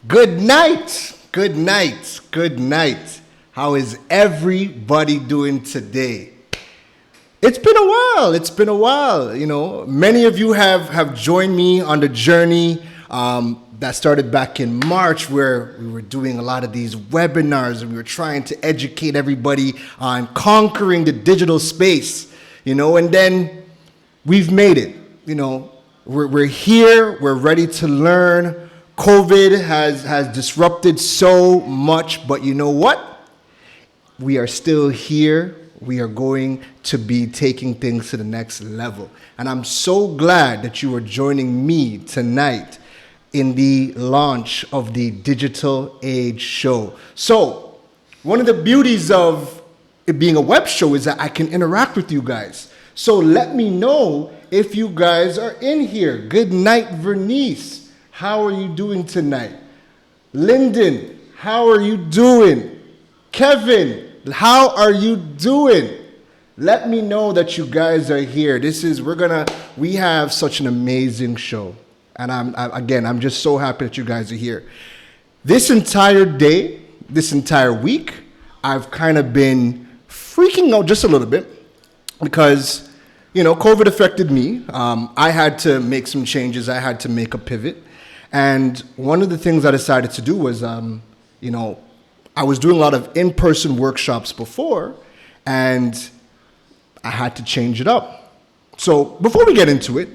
Good night, good night, good night. How is everybody doing today? It's been a while, you know. Many of you have joined me on the journey that started back in March, where we were doing a lot of these webinars and we were trying to educate everybody on conquering the digital space, you know, and then we've made it, you know. We're here, we're ready to learn. COVID has disrupted so much, but you know what? We are still here. We are going to be taking things to the next level. And I'm so glad that you are joining me tonight in the launch of the Digital Age Show. So, one of the beauties of it being a web show is that I can interact with you guys. So let me know if you guys are in here. Good night, Vernice. How are you doing tonight? Lyndon, how are you doing? Kevin, how are you doing? Let me know that you guys are here. We have such an amazing show. And I'm just so happy that you guys are here. This entire day, this entire week, I've kind of been freaking out just a little bit because, you know, COVID affected me. I had to make some changes. I had to make a pivot. And one of the things I decided to do was, you know, I was doing a lot of in-person workshops before, and I had to change it up. So before we get into it,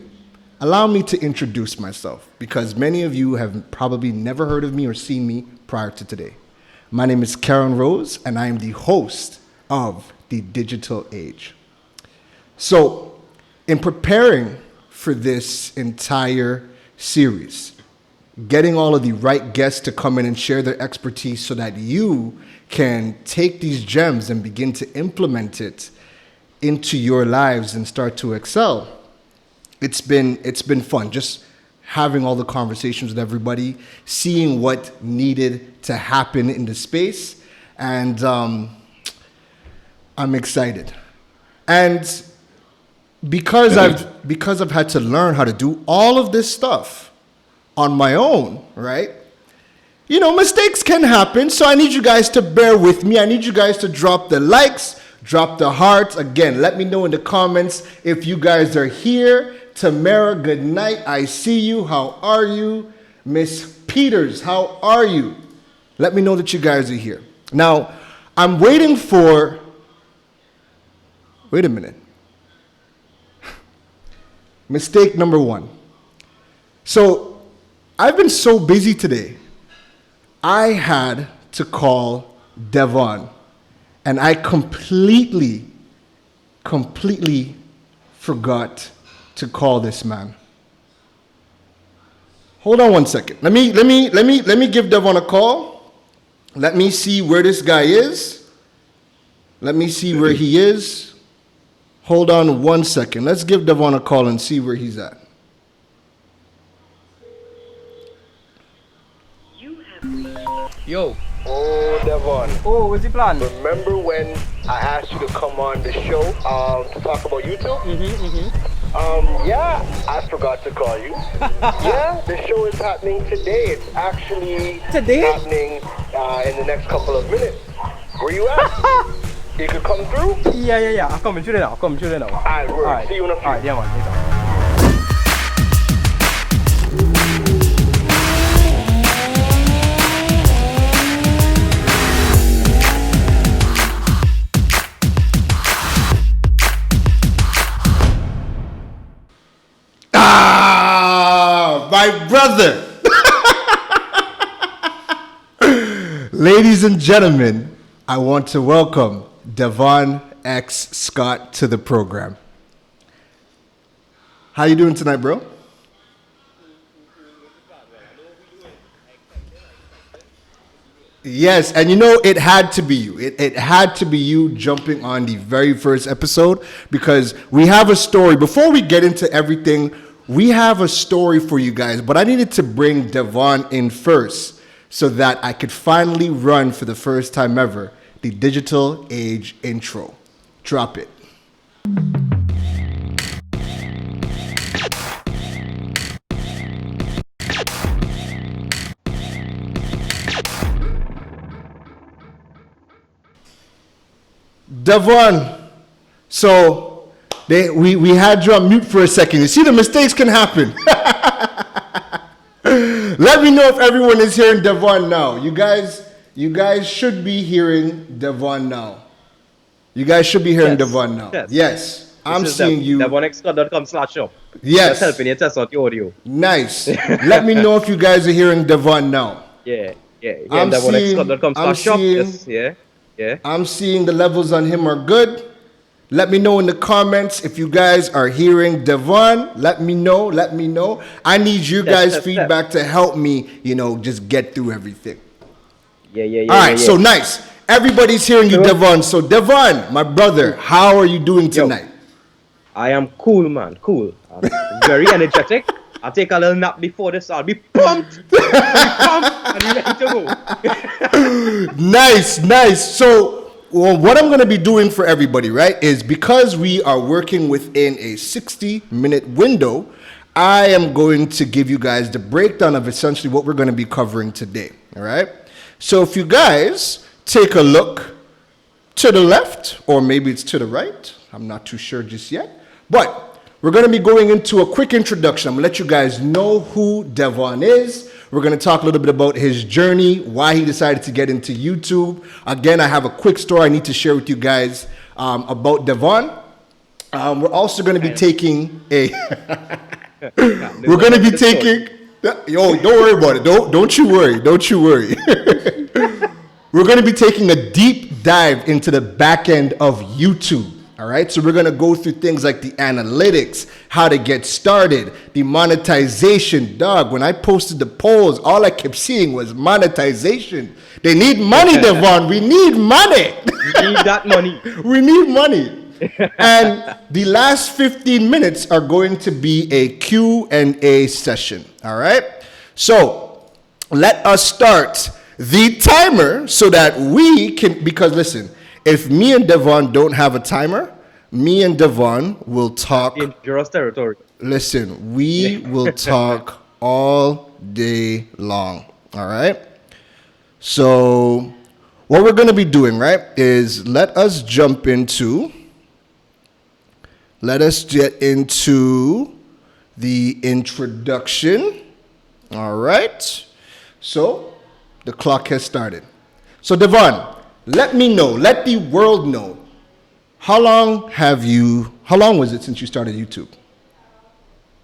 allow me to introduce myself, because many of you have probably never heard of me or seen me prior to today. My name is Keron Rose, and I am the host of the Digital Age. So in preparing for this entire series, getting all of the right guests to come in and share their expertise so that you can take these gems and begin to implement it into your lives and start to excel. It's been fun just having all the conversations with everybody, seeing what needed to happen in the space, and I'm excited. And because I've had to learn how to do all of this stuff on my own, right? You know, mistakes can happen, so I need you guys to bear with me. I need you guys to drop the likes, drop the hearts. Again, let me know in the comments if you guys are here. Tamara, good night. I see you. How are you? Miss Peters, how are you? Let me know that you guys are here. Now, I'm waiting for... Wait a minute. Mistake number one. So, I've been so busy today, I had to call Devon, and I completely forgot to call this man. Hold on one second. Let me give Devon a call. Let me see where this guy is. Let me see where he is. Hold on one second. Let's give Devon a call and see where he's at. Yo. Oh, Devon. Oh, what's the plan? Remember when I asked you to come on the show to talk about YouTube? Yeah, I forgot to call you. Yeah, the show is happening today. It's actually happening in the next couple of minutes. Where you at? You could come through? Yeah. I'll come through now. Alright, see you in a few. Alright, yeah, man. Later. my brother. Ladies and gentlemen, I want to welcome Devon X Scott to the program. How you doing tonight, bro? Yes, and you know, it had to be you. It had to be you jumping on the very first episode because we have a story. Before we get into everything, we have a story for you guys, but I needed to bring Devon in first so that I could finally run for the first time ever the digital age intro. Drop it. Devon, so we had you on mute for a second. You see, the mistakes can happen. Let me know if everyone is hearing Devon now. You guys should be hearing Devon now. You guys should be hearing Devon now. Yes. I'm seeing you. DevonXScott.com/shop. Yes. That's helping you test out the audio. Nice. Let me know if you guys are hearing Devon now. Yeah. I'm DevonXScott.com/shop. seeing- Yeah. I'm seeing the levels on him are good. Let me know in the comments if you guys are hearing Devon. Let me know. I need you guys' feedback to help me, just get through everything. Yeah. All right, so nice. Everybody's hearing you, Devon. So Devon, my brother, how are you doing tonight? I am cool, man. Cool. I'm very energetic. I'll take a little nap before this. I'll be pumped. And ready to go. Nice. So, what I'm going to be doing for everybody, right, is because we are working within a 60-minute window, I am going to give you guys the breakdown of essentially what we're going to be covering today, all right? So, if you guys take a look to the left, or maybe it's to the right, I'm not too sure just yet, but we're going to be going into a quick introduction. I'm going to let you guys know who Devon is. We're going to talk a little bit about his journey, why he decided to get into YouTube. Again, I have a quick story I need to share with you guys about Devon. We're also going to be taking a... we're going to be taking... Yo, don't worry about it. Don't you worry. We're going to be taking a deep dive into the back end of YouTube. All right, so we're going to go through things like the analytics, how to get started, the monetization. Dog, when I posted the polls, all I kept seeing was monetization. They need money, Devon. We need money. We need that money. We need money. And the last 15 minutes are going to be a Q&A session. All right, so let us start the timer so that we can, because listen, if me and Devon don't have a timer, me and Devon will talk. Dangerous territory. Listen, we will talk all day long. All right? So, what we're going to be doing, right, is let us get into the introduction. All right? So, the clock has started. So, Devon, let the world know, how long was it since you started YouTube?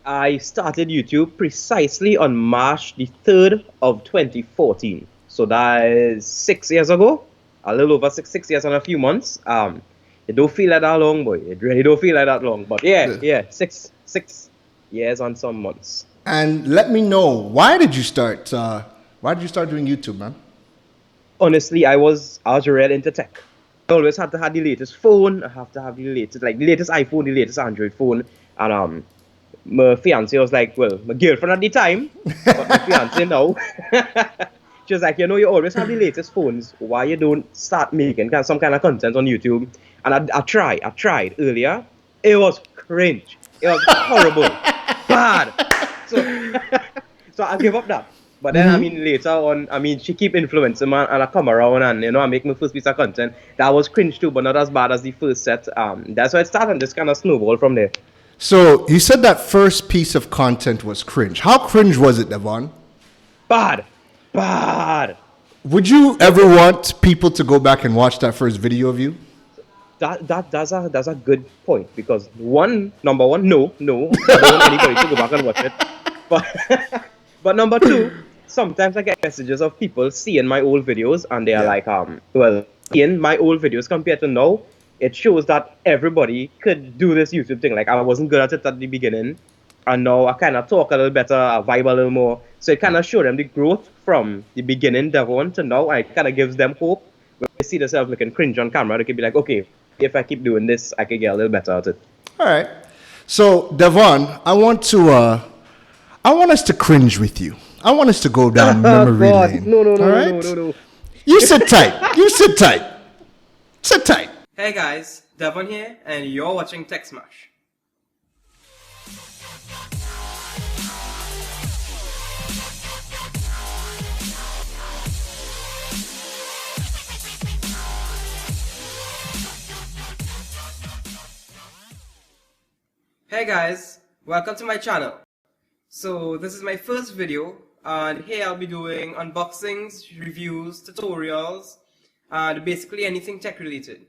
I started YouTube precisely on March the 3rd of 2014. So that is 6 years ago, a little over six years and a few months. It don't feel like that long, boy. It really don't feel like that long. But yeah, six years and some months. And let me know, why did you start doing YouTube, man? Honestly, I was real into tech. I always had to have the latest phone. I have to have the latest iPhone, the latest Android phone. And my fiance was like, well, my girlfriend at the time, but my fiance now. She was like, you always have the latest phones. Why you don't start making some kind of content on YouTube? And I tried earlier. It was cringe. It was horrible, bad. So I gave up that. But then, later on, she keep influencing, man, and I come around and, I make my first piece of content. That was cringe too, but not as bad as the first set. That's why it started and just kind of snowballed from there. So, you said that first piece of content was cringe. How cringe was it, Devon? Bad. Would you ever want people to go back and watch that first video of you? That's a good point, because number one, no. I don't want anybody to go back and watch it. But but number two, sometimes I get messages of people seeing my old videos and they are Yeah. like, well, in my old videos compared to now, it shows that everybody could do this YouTube thing. Like I wasn't good at it at the beginning, and now I kind of talk a little better, I vibe a little more. So it kind of showed them the growth from the beginning Devon to now, and it kind of gives them hope. When they see themselves looking cringe on camera, they could be like, okay, if I keep doing this, I could get a little better at it. All right. So, Devon, I want us to cringe with you. I want us to go down memory God. lane. No, All right? no. You sit tight. You sit tight. Sit tight. Hey guys, Devon here, and you're watching Tech Smash. Hey guys, welcome to my channel. So this is my first video, and here I'll be doing unboxings, reviews, tutorials, and basically anything tech related.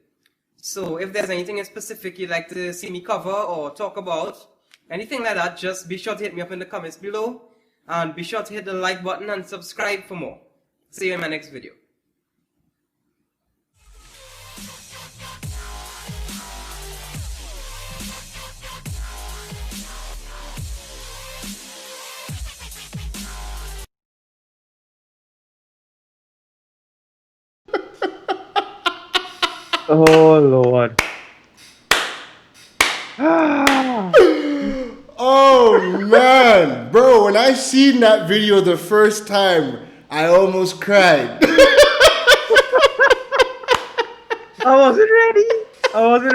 So if there's anything in specific you'd like to see me cover or talk about, anything like that, just be sure to hit me up in the comments below, and be sure to hit the like button and subscribe for more. See you in my next video. Oh Lord. Oh man, bro! When I seen that video the first time, I almost cried. I wasn't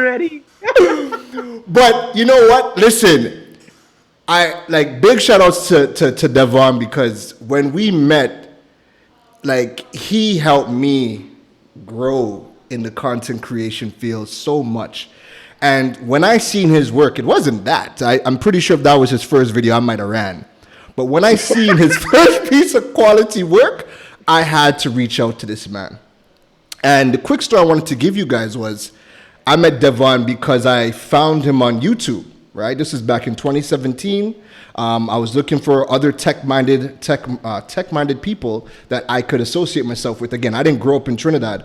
ready. But you know what? Listen, I like big shout outs to Devon, because when we met, like he helped me grow in the content creation field so much. And when I seen his work, it wasn't that. I'm pretty sure if that was his first video, I might have ran. But when I seen his first piece of quality work, I had to reach out to this man. And the quick story I wanted to give you guys was, I met Devon because I found him on YouTube, right? This is back in 2017. I was looking for other tech-minded people that I could associate myself with. Again, I didn't grow up in Trinidad,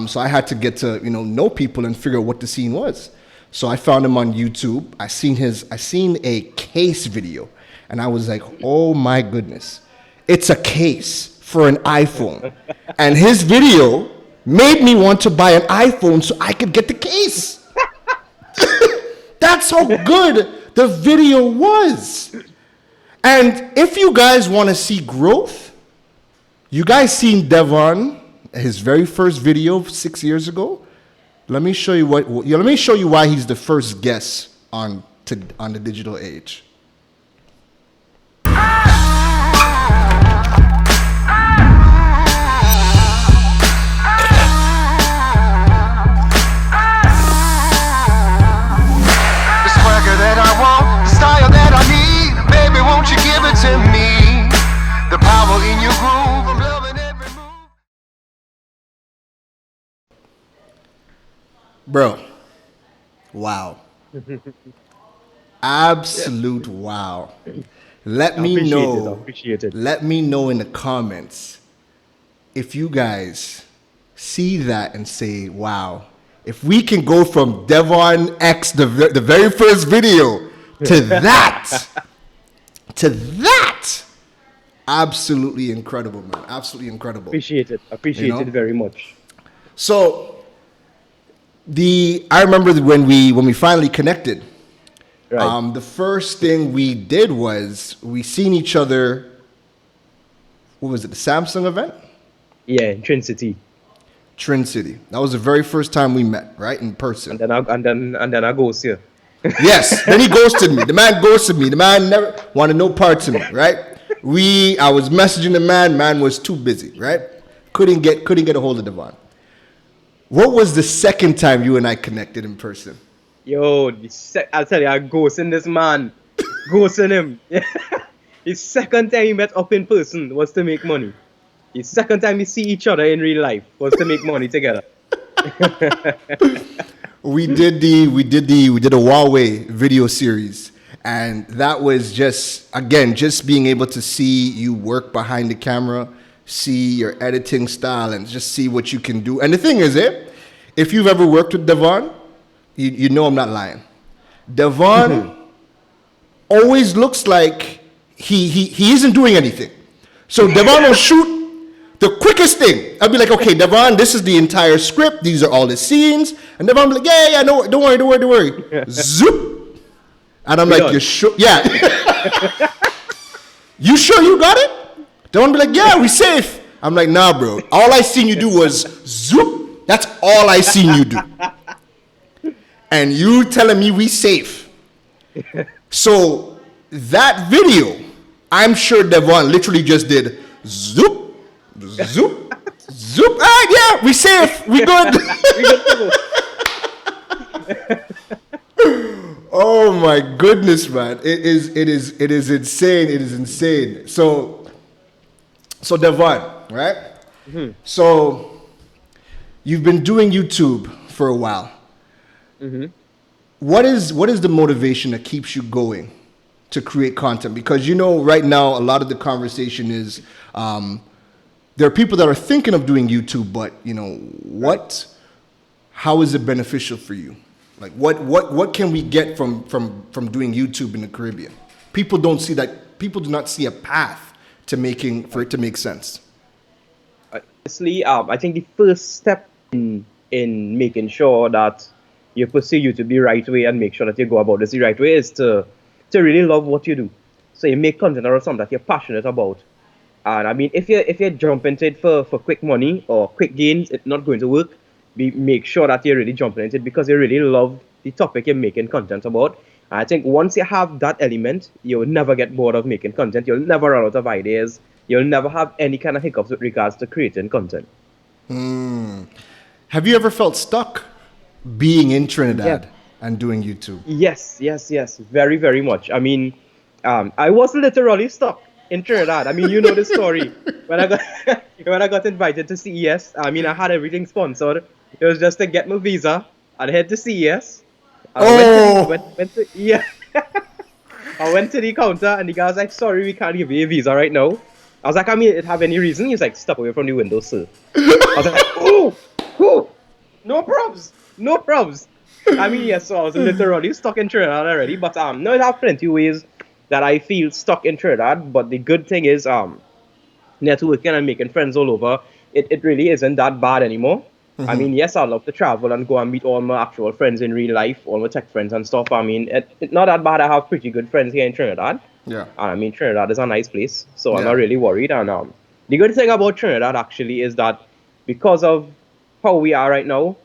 so I had to get to know people and figure out what the scene was. So I found him on YouTube. I seen a case video, and I was like, oh my goodness, it's a case for an iPhone, and his video made me want to buy an iPhone so I could get the case. That's how good the video was. And if you guys want to see growth, you guys seen Devon, his very first video 6 years ago. Let me show you let me show you why he's the first guest on the digital age. That I want, the style that I need, baby, won't you give it to me? The power in your groove, I'm loving every move. Bro, wow. Absolute wow. Let me know. Appreciate it. Let me know in the comments if you guys see that and say, wow. If we can go from Devon X, the very first video, to that, absolutely incredible, man. Absolutely incredible. Appreciate it. Appreciate it very much. So, I remember when we finally connected. Right. The first thing we did was we seen each other. What was it? The Samsung event? Yeah, in Trin City. Trin City. That was the very first time we met, right, in person. And then I go see. Yes. Then he ghosted me. The man ghosted me. The man never wanted no parts of me, right? I was messaging the man. Man was too busy, right? Couldn't get a hold of Devon. What was the second time you and I connected in person? Yo, I'll tell you, I ghosting this man. Ghosting him. His second time he met up in person was to make money. His second time we see each other in real life was to make money together. We did a Huawei video series, And that was just, again, just being able to see you work behind the camera, see your editing style, and just see what you can do. And the thing is, if you've ever worked with Devon, you know I'm not lying. Devon always looks like he isn't doing anything. So Devon will shoot the quickest thing. I'll be like, okay, Devon, this is the entire script. These are all the scenes. And Devon will be like, yeah, no, don't worry. Zoop. And I'm like, you sure? Yeah. You sure you got it? Devon will be like, yeah, we safe. I'm like, nah, bro. All I seen you do was zoop. That's all I seen you do. And you telling me we safe. So that video, I'm sure Devon literally just did zoop, zoop, zoop. All right, yeah, we safe. We good. Oh my goodness, man. It is insane. It is insane. So Devon, right? Mm-hmm. So you've been doing YouTube for a while. Mm-hmm. What is the motivation that keeps you going to create content? Because right now a lot of the conversation is there are people that are thinking of doing YouTube, but how is it beneficial for you? Like what can we get from doing YouTube in the Caribbean? People don't see that. People do not see a path to for it to make sense. Honestly, I think the first step in making sure that you pursue YouTube the right way and make sure that you go about this the right way is to really love what you do. So you make content out of something that you're passionate about. And I mean, if you jump into it for quick money or quick gains, it's not going to work. Make sure that you're really jumping into it because you really love the topic you're making content about. And I think once you have that element, you'll never get bored of making content. You'll never run out of ideas. You'll never have any kind of hiccups with regards to creating content. Have you ever felt stuck being in Trinidad and doing YouTube? Yes. Very, very much. I mean, I was literally stuck in Trinidad. I mean, you know the story. When I got invited to CES, I mean, I had everything sponsored. It was just to get my visa and head to CES. I went to the counter and the guy was like, sorry, we can't give you a visa right now. I was like, I mean, it have any reason? He was like, step away from the window, sir. I was like, oh, no probs. I mean, yes, so I was literally stuck in Trinidad already, but no, it have plenty of ways that I feel stuck in Trinidad, but the good thing is networking and making friends all over, it really isn't that bad anymore. Mm-hmm. I mean, yes, I love to travel and go and meet all my actual friends in real life, all my tech friends and stuff. I mean, it's not that bad. I have pretty good friends here in Trinidad. Yeah. And I mean, Trinidad is a nice place, so I'm not really worried. And the good thing about Trinidad actually is that because of how we are right now,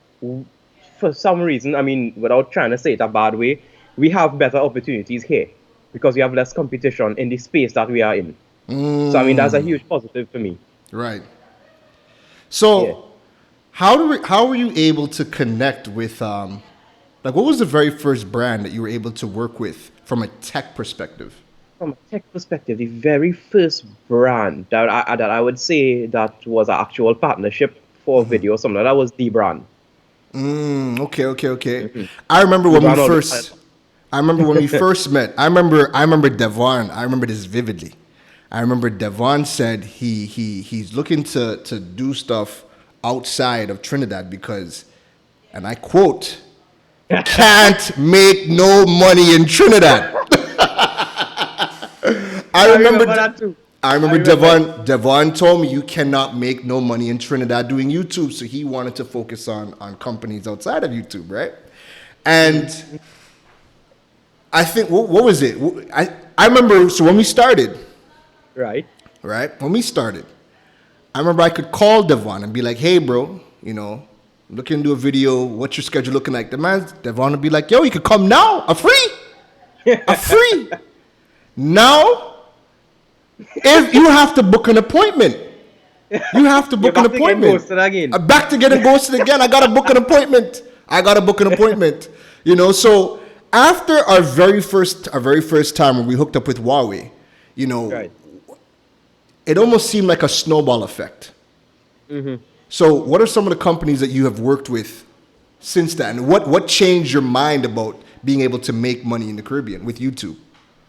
for some reason, I mean, without trying to say it a bad way, we have better opportunities here because we have less competition in the space that we are in. So, I mean, that's a huge positive for me. Right. So, how were you able to connect with, what was the very first brand that you were able to work with from a tech perspective? From a tech perspective, the very first brand that I would say that was an actual partnership for a video or something, that was the brand. Okay. Mm-hmm. I remember when we first met. I remember Devon. I remember this vividly. I remember Devon said he's looking to do stuff outside of Trinidad because, and I quote, can't make no money in Trinidad. I remember that too. I remember Devon told me you cannot make no money in Trinidad doing YouTube, so he wanted to focus on companies outside of YouTube, right? And I think, what was it? I remember, so when we started, right, when we started, I remember I could call Devon and be like, hey, bro, looking to do a video, what's your schedule looking like? Devon would be like, yo, you could come now, a free. Now, if you have to book an appointment. You have to book an appointment. Back to getting ghosted again. I got to book an appointment. So after our very first time when we hooked up with Huawei, it almost seemed like a snowball effect. Mm-hmm. So what are some of the companies that you have worked with since then? What changed your mind about being able to make money in the Caribbean with YouTube?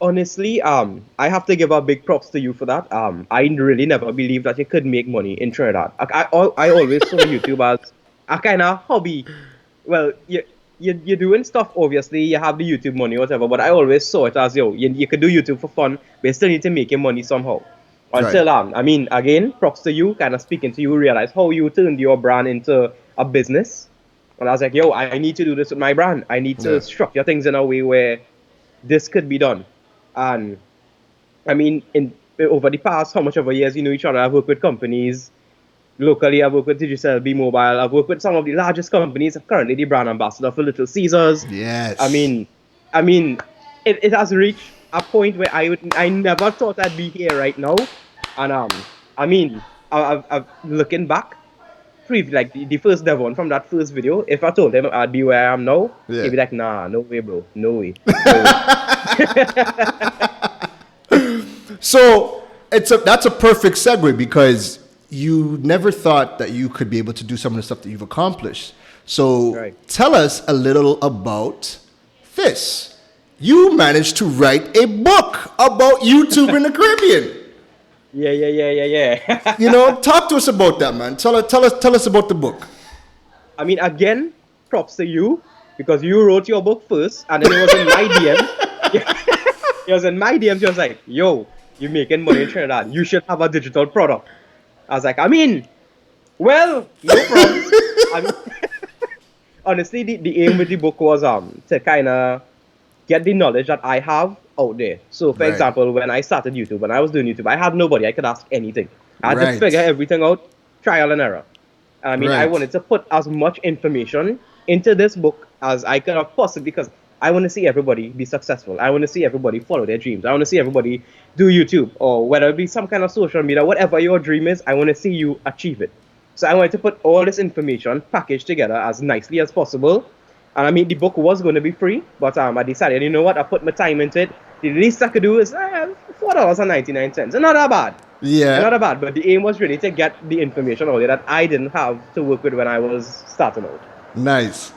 honestly, I have to give a big props to you for that. I really never believed that you could make money in Trinidad. I always saw YouTube as a kind of hobby. Well, you're doing stuff, obviously, you have the YouTube money, whatever, but I always saw it as, you could do YouTube for fun, but you still need to make your money somehow. Until, Right. I mean, again, props to you, kind of speaking to you, realize how you turned your brand into a business. And I was like, I need to do this with my brand. I need Yeah. to structure things in a way where this could be done. And I mean, in over the past, how much of a years you know each other, I've worked with companies locally. I've worked with Digital B Mobile. I've worked with some of the largest companies. I'm currently the brand ambassador for Little Caesars. Yes. I mean, it has reached a point where I never thought I'd be here right now. And I mean, I've looking back, like the first Devon from that first video. If I told him I'd be where I am now, Yeah. he'd be like, nah, no way, bro, no way. No way. So that's a perfect segue because you never thought that you could be able to do some of the stuff that you've accomplished. So Right. tell us a little about this. You managed to write a book about YouTube in the Caribbean. Yeah. You know, talk to us about that, man. Tell us about the book. I mean, again, props to you because you wrote your book first, and then it was in my DM. It was in my DM. She was like, "Yo, you're making money in Trinidad. You should have a digital product." I was like, I mean, well, no problem. I mean, honestly, the aim with the book was to kind of get the knowledge that I have out there. So, for Right. example, when I started YouTube, when I was doing YouTube, I had nobody I could ask anything. I had Right. to figure everything out, trial and error. I mean, I Right. wanted to put as much information into this book as I could have possibly, because I want to see everybody be successful. I want to see everybody follow their dreams. I want to see everybody do YouTube, or whether it be some kind of social media, whatever your dream is, I want to see you achieve it. So I wanted to put all this information packaged together as nicely as possible. And I mean, the book was going to be free, but I decided, you know what, I put my time into it. The least I could do is $4.99. It's not that bad. Yeah. Not that bad, but the aim was really to get the information out there that I didn't have to work with when I was starting out. Nice.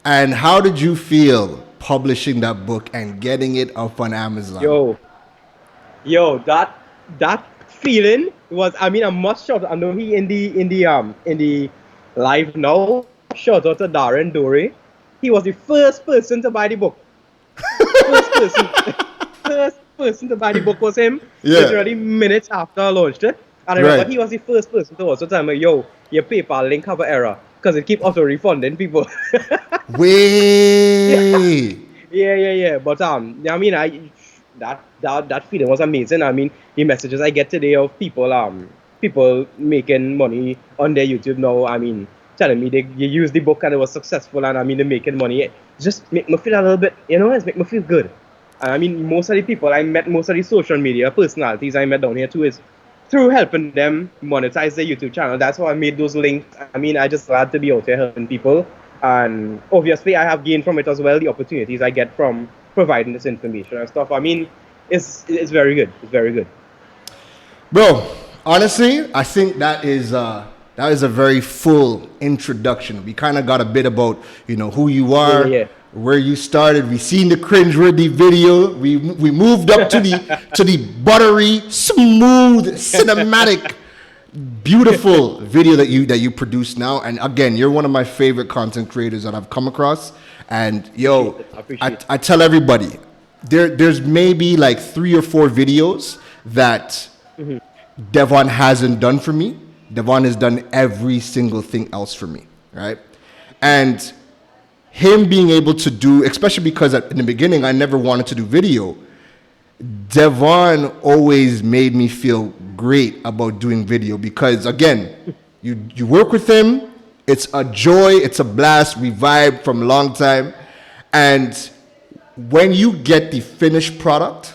And how did you feel publishing that book and getting it up on Amazon? Yo, that feeling was, I mean, I'm much shocked. I know he in the live now. Shout out to Darren Dory. He was the first person to buy the book. First person. First person to buy the book was him. Yeah. Literally minutes after I launched it. And I remember Right. he was the first person to also tell me, yo, your PayPal link have an error. Because it keep auto refunding people. Way. Yeah. But I mean, that feeling was amazing. I mean, the messages I get today of people making money on their YouTube now. I mean, telling me you use the book and it was successful, and I mean they're making money. It just make me feel a little bit, it's make me feel good. And I mean, most of the people I met, most of the social media personalities I met down here too, is through helping them monetize their YouTube channel. That's how I made those links. I mean, I just glad to be out here helping people. And obviously, I have gained from it as well, the opportunities I get from providing this information and stuff. I mean, it's very good. It's very good. Bro, honestly, I think that is a very full introduction. We kind of got a bit about, who you are, Yeah. where you started. We seen the cringeworthy video. We moved up to the buttery, smooth, cinematic, beautiful video that you produce now. And again, you're one of my favorite content creators that I've come across. And yo, I appreciate it. I tell everybody, there's maybe like 3 or 4 videos that Devon hasn't done for me. Devon has done every single thing else for me, right? And him being able to do, especially because in the beginning I never wanted to do video, Devon always made me feel great about doing video because, again, you work with him, it's a joy, it's a blast, we vibe from a long time, and when you get the finished product,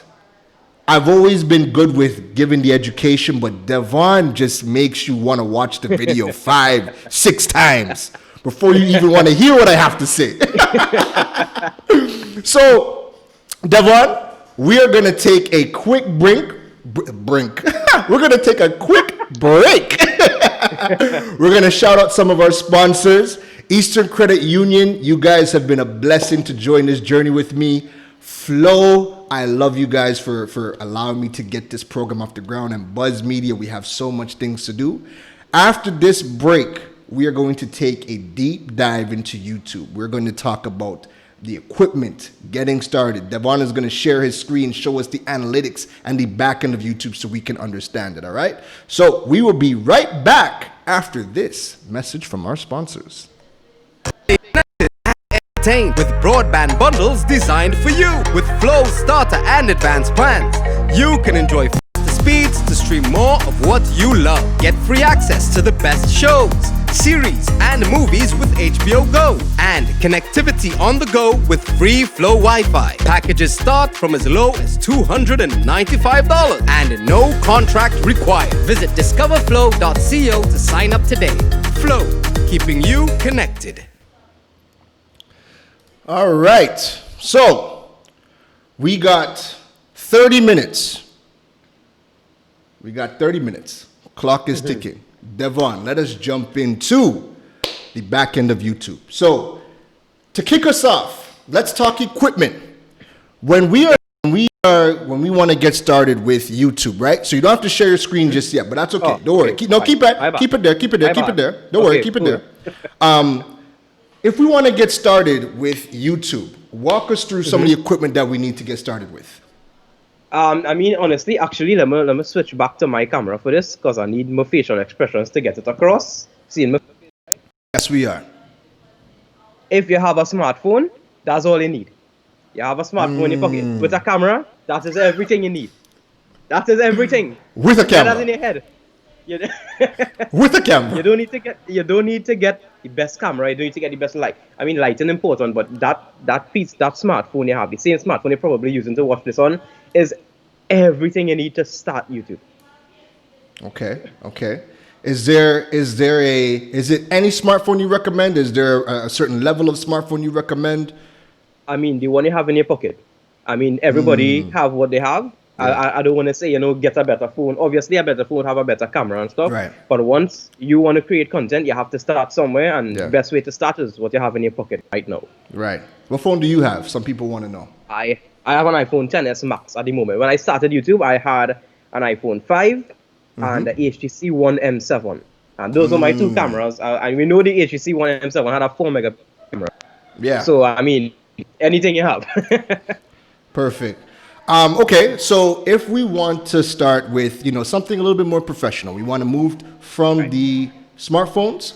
I've always been good with giving the education, but Devon just makes you want to watch the video 5, 6 times before you even want to hear what I have to say. So, Devon, we are going to take a quick break. We're going to take a quick break. We're going to shout out some of our sponsors. Eastern Credit Union, you guys have been a blessing to join this journey with me. Flow I love you guys for allowing me to get this program off the ground. And Buzz Media, we have so much things to do. After this break, we are going to take a deep dive into YouTube. We're going to talk about the equipment, getting started. Devon is going to share his screen, show us the analytics and the back end of YouTube so we can understand it, all right? So we will be right back after this message from our sponsors. With broadband bundles designed for you. With Flow, Starter and Advanced plans, you can enjoy faster speeds to stream more of what you love. Get free access to the best shows, series and movies with HBO Go, and connectivity on the go with free Flow Wi-Fi. Packages start from as low as $295 and no contract required. Visit discoverflow.co to sign up today. Flow, keeping you connected. All right, so we got 30 minutes. We got 30 minutes. Clock is ticking. Devon, let us jump into the back end of YouTube. So to kick us off, let's talk equipment. When we want to get started with YouTube, right? So you don't have to share your screen just yet, but that's okay. Oh, don't worry. okay. Keep it there. Keep it there. Don't worry. Keep it there. If we want to get started with YouTube, walk us through some of the equipment that we need to get started with. I mean, honestly, actually, let me switch back to my camera for this because I need my facial expressions to get it across. See, Yes, we are. if you have a smartphone, that's all you need. You have a smartphone in your pocket with a camera. That is everything you need. That is everything. With a Get that in camera. your head. You, With a camera. you don't need to get the best camera. You don't need to get the best light. I mean, lighting important, but that smartphone you have, the same smartphone you're probably using to watch this on, is everything you need to start YouTube. Okay. Is it any smartphone you recommend? Is there a certain level of smartphone you recommend? I mean, the one you have in your pocket. I mean, everybody have what they have. I don't want to say, get a better phone. Obviously, a better phone have a better camera and stuff. Right. But once you want to create content, you have to start somewhere, and the best way to start is what you have in your pocket right now. Right. What phone do you have? Some people want to know. I have an iPhone XS Max at the moment. When I started YouTube, I had an iPhone 5 and the HTC One M7. And those are my two cameras. And we know the HTC One M7 had a 4-megapixel camera. Yeah. So, I mean, anything you have. Perfect. Okay, so if we want to start with, something a little bit more professional, we want to move from the smartphones,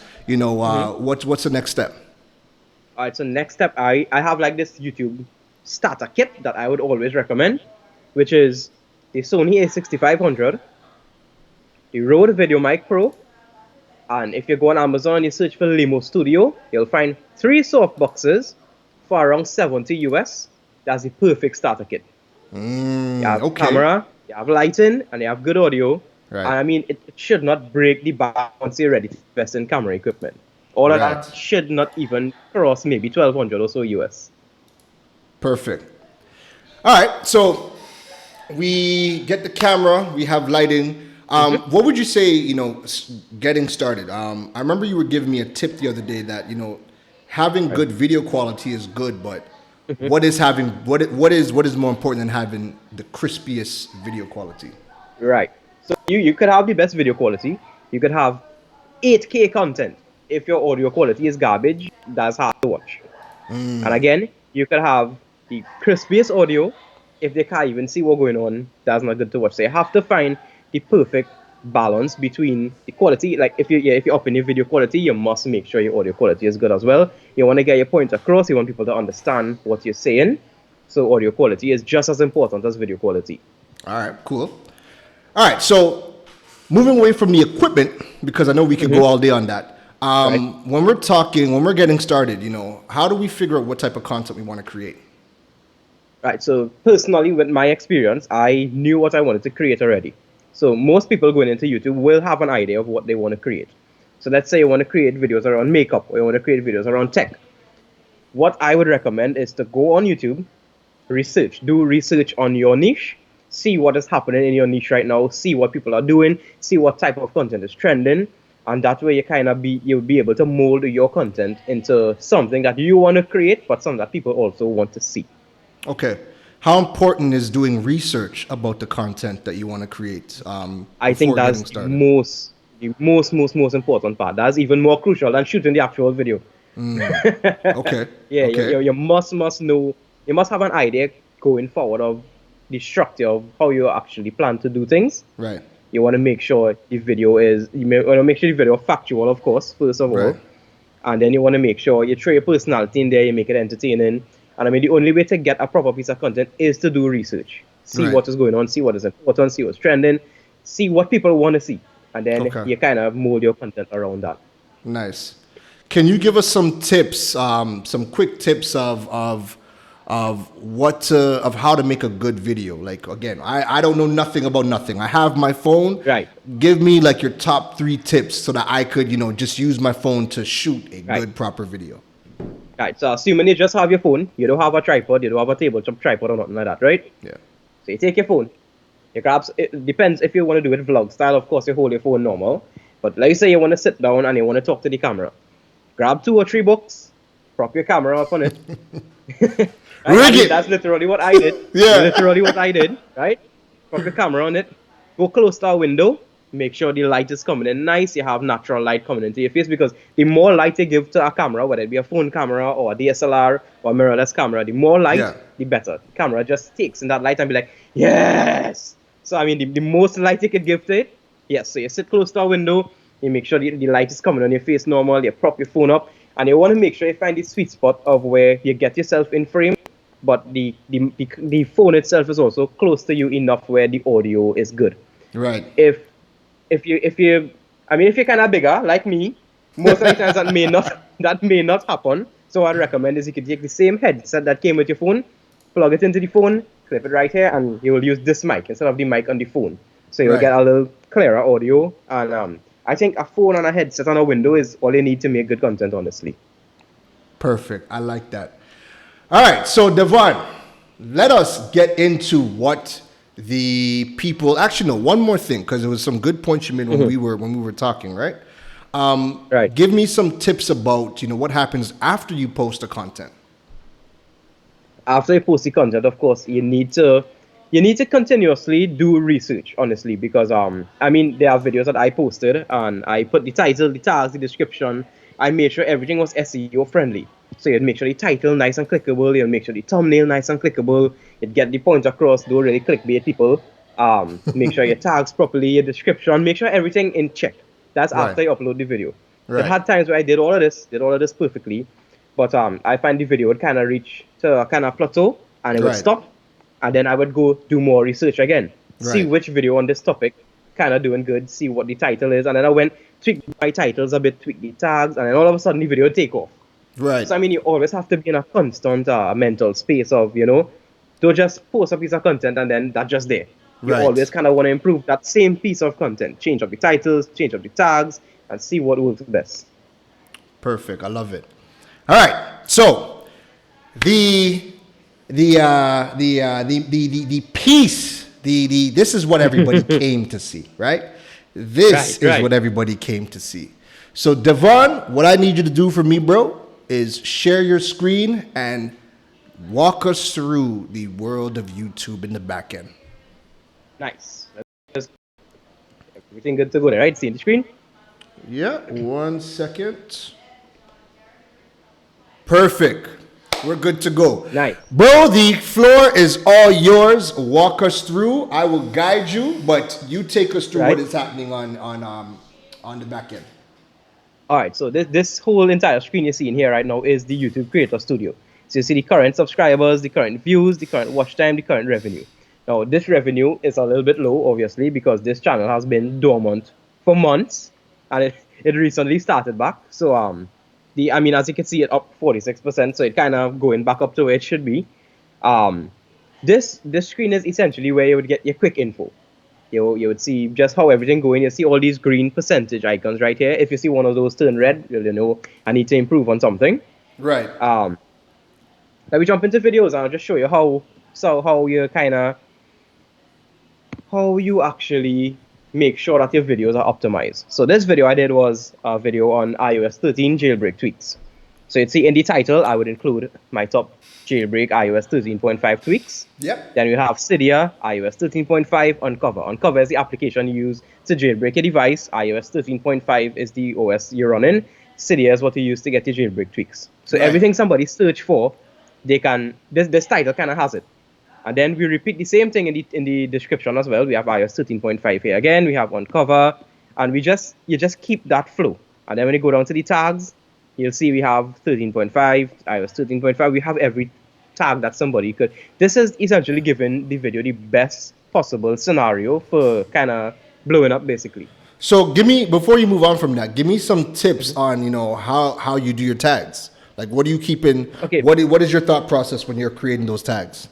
what's the next step? All right, so next step, I have like this YouTube starter kit that I would always recommend, which is the Sony a6500, the Rode VideoMic Pro, and if you go on Amazon and you search for Limo Studio, you'll find 3 soft boxes for around $70 US. That's the perfect starter kit. You have camera, you have lighting, and you have good audio. Right. And I mean, it should not break the bank once you're ready to invest in camera equipment. All of Right. that should not even cross maybe 1,200 or so US. Perfect. All right, so we get the camera, we have lighting. What would you say, getting started? I remember you were giving me a tip the other day that, having good video quality is good, but what is more important than having the crispiest video quality? Right. So you could have the best video quality. You could have 8K content. If your audio quality is garbage, that's hard to watch. And again, you could have the crispiest audio. If they can't even see what's going on, that's not good to watch. So you have to find the perfect balance between the quality. Like if you're up in your video quality, you must make sure your audio quality is good as well. You want to get your point across. You want people to understand what you're saying. So audio quality is just as important as video quality. All right, cool. All right, so moving away from the equipment, because I know we could go all day on that. When we're getting started, how do we figure out what type of content we want to create? Right, so personally, with my experience, I knew what I wanted to create already. So most people going into YouTube will have an idea of what they want to create. So let's say you want to create videos around makeup, or you want to create videos around tech. What I would recommend is to go on YouTube, do research on your niche, see what is happening in your niche right now, see what people are doing, see what type of content is trending, and that way you'll be able to mold your content into something that you want to create, but something that people also want to see. Okay. how important is doing research about the content that you want to create? I think before that's getting started? the most important part. That's even more crucial than shooting the actual video. Okay. Yeah, Okay. you must know, you must have an idea going forward of the structure of how you actually plan to do things. Right. You want to make sure the video is, want to make sure the video is factual, of course, first of all. Right. And then you want to make sure you throw your personality in there, you make it entertaining. And I mean, the only way to get a proper piece of content is to do research. See Right. what is going on, see what is important, see what's trending, see what people want to see. And then Okay. you kind of mold your content around that. Nice. Can you give us some tips, some quick tips of of how to make a good video? Like, again, I don't know nothing about nothing. I have my phone. Right. Give me like your top 3 tips so that I could, just use my phone to shoot a Right. good proper video. Right, so assuming you just have your phone, you don't have a tripod, you don't have a tabletop tripod or nothing like that, right? Yeah. So you take your phone, you grab, it depends if you want to do it vlog style, of course you hold your phone normal. But like you say you want to sit down and you want to talk to the camera. Grab 2 or 3 books, prop your camera up on it. Right? Rig it! That's literally what I did. Yeah. Literally what I did, right? Prop your camera on it, go close to a window, make sure the light is coming in nice, you have natural light coming into your face, because the more light you give to a camera, whether it be a phone camera or a DSLR or a mirrorless camera, the more light, Yeah. the better. The camera just takes in that light and be like, yes! So I mean, the most light you could give to it, yes, so you sit close to a window, you make sure the light is coming on your face normal, you prop your phone up, and you want to make sure you find the sweet spot of where you get yourself in frame, but the phone itself is also close to you enough where the audio is good. Right. If you're kind of bigger like me, most of the times that may not happen. So what I'd recommend is you could take the same headset that came with your phone, plug it into the phone, clip it right here, and you will use this mic instead of the mic on the phone. So you'll Right. get a little clearer audio. And I think a phone and a headset on a window is all you need to make good content, honestly. Perfect. I like that. All right. So, Devon, let us get into what the people actually no. One more thing, because there was some good points you made when we were talking, right? Right. Give me some tips about what happens after you post the content. After you post the content, of course, you need to continuously do research, honestly, because there are videos that I posted and I put the title, the tags, the description. I made sure everything was SEO friendly. So you'd make sure the title nice and clickable, you'll make sure the thumbnail nice and clickable, you'd get the point across, don't really clickbait people. Make sure your tags properly, your description, make sure everything in check. That's Right. after you upload the video. Right. I've had times where I did all of this perfectly, but I find the video would kind of reach to a kind of plateau and it would Right. stop, and then I would go do more research again, see Right. which video on this topic kind of doing good, see what the title is, and then I went tweak my titles a bit, tweak the tags, and then all of a sudden the video would take off. Right. So you always have to be in a constant mental space of don't just post a piece of content and then that's just there. You Right. always kind of want to improve that same piece of content, change up the titles, change up the tags, and see what works best. Perfect. I love it. All right. So the piece, this is what everybody came to see, right? This is Right. what everybody came to see. So Devon, what I need you to do for me, bro, is share your screen and walk us through the world of YouTube in the back end. Nice. Everything good to go there, right? See the screen? Yeah, 1 second. Perfect. We're good to go. Nice. Bro, the floor is all yours. Walk us through. I will guide you, but you take us through Right. what is happening on the back end. Alright, so this whole entire screen you're seeing here right now is the YouTube Creator Studio. So you see the current subscribers, the current views, the current watch time, the current revenue. Now this revenue is a little bit low, obviously, because this channel has been dormant for months, and it recently started back. So as you can see, it up 46%, so it kind of going back up to where it should be. This screen is essentially where you would get your quick info. You would see just how everything going. You see all these green percentage icons right here. If you see one of those turn red, you'll know I need to improve on something. Right. Let me jump into videos and I'll just show you how you actually make sure that your videos are optimized. So this video I did was a video on iOS 13 jailbreak tweaks. So you'd see in the title, I would include my top jailbreak iOS 13.5 tweaks. Yep. Then you have Cydia, iOS 13.5, Uncover. Uncover is the application you use to jailbreak a device. iOS 13.5 is the OS you're running. Cydia is what you use to get your jailbreak tweaks. So Right. everything somebody search for, they can, this title kind of has it. And then we repeat the same thing in the description as well. We have iOS 13.5 here again. We have Uncover. And you just keep that flow. And then when you go down to the tags, you'll see we have 13.5, iOS 13.5. We have every tag that somebody could. This is essentially giving the video the best possible scenario for kind of blowing up, basically. So before you move on from that, give me some tips on, how you do your tags. Like, what are you keeping? Okay. What is your thought process when you're creating those tags?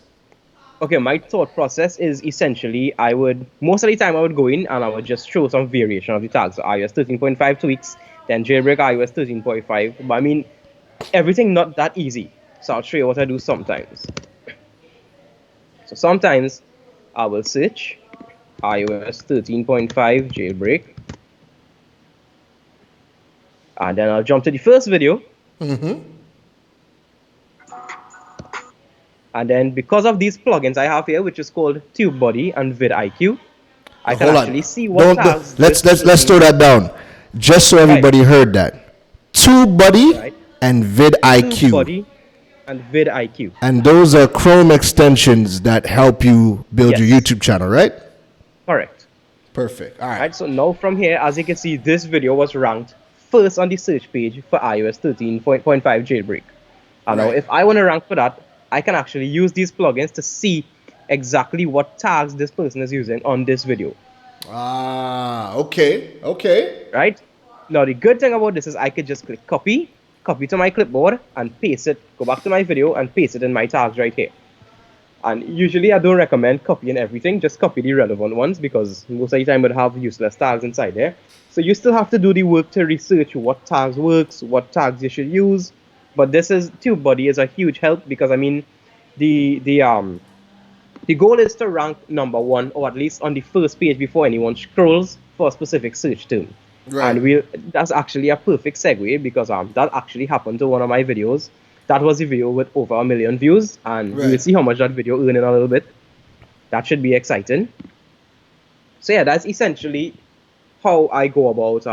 Okay, my thought process is essentially most of the time I would go in and I would just show some variation of the tags. So iOS 13.5 tweaks, then jailbreak iOS 13.5. But I mean, everything not that easy. So I'll show you what I do sometimes. So sometimes I will search iOS 13.5 jailbreak. And then I'll jump to the first video. And then because of these plugins I have here, which is called TubeBuddy and vidIQ, I can actually see what tags. Let's slow that down, just so everybody heard that. TubeBuddy and vidIQ. TubeBuddy and vidIQ. And those are Chrome extensions that help you build your YouTube channel, right? Correct. Perfect. All right. Right. So now from here, as you can see, this video was ranked first on the search page for iOS 13.5 jailbreak. And now if I want to rank for that, I can actually use these plugins to see exactly what tags this person is using on this video. Okay. Right? Now, the good thing about this is I could just click copy to my clipboard, and paste it, go back to my video, and paste it in my tags right here. And usually I don't recommend copying everything, just copy the relevant ones, because most of the time it would have useless tags inside there. So you still have to do the work to research what tags works, what tags you should use. But TubeBuddy is a huge help, because I mean, the goal is to rank number one, or at least on the first page before anyone scrolls for a specific search term. Right. And that's actually a perfect segue, because that actually happened to one of my videos. That was a video with over 1 million views, and you will see how much that video earned in a little bit. That should be exciting. So yeah, that's essentially how I go about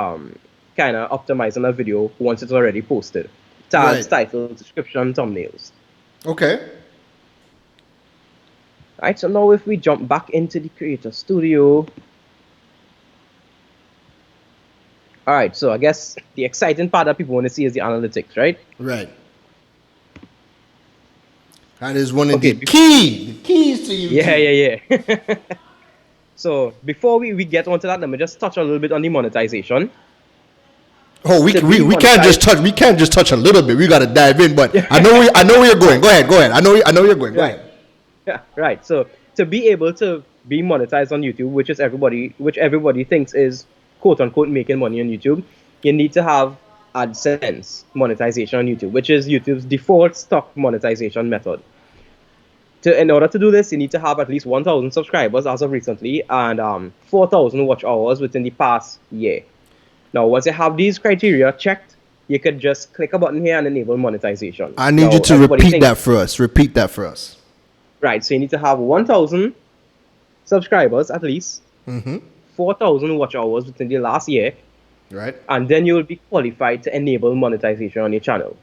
kind of optimizing a video once it's already posted. Tags, title, description, thumbnails. Okay. Right, so now if we jump back into the Creator Studio. Alright, so I guess the exciting part that people want to see is the analytics, right? Right. That is one of the keys to YouTube. Yeah. So before we get onto that, let me just touch a little bit on the monetization. Oh, we can't just touch a little bit. We got to dive in. But I know where you're going. Go ahead. I know you're going. Go ahead. Yeah, right. So to be able to be monetized on YouTube, which everybody thinks is quote unquote making money on YouTube, you need to have AdSense monetization on YouTube, which is YouTube's default stock monetization method. In order to do this, you need to have at least 1,000 subscribers as of recently, and 4,000 watch hours within the past year. Now, once you have these criteria checked, you could just click a button here and enable monetization. I need you to repeat that for us. Right, so you need to have 1,000 subscribers at least, 4,000 watch hours within the last year, right? And then you will be qualified to enable monetization on your channel.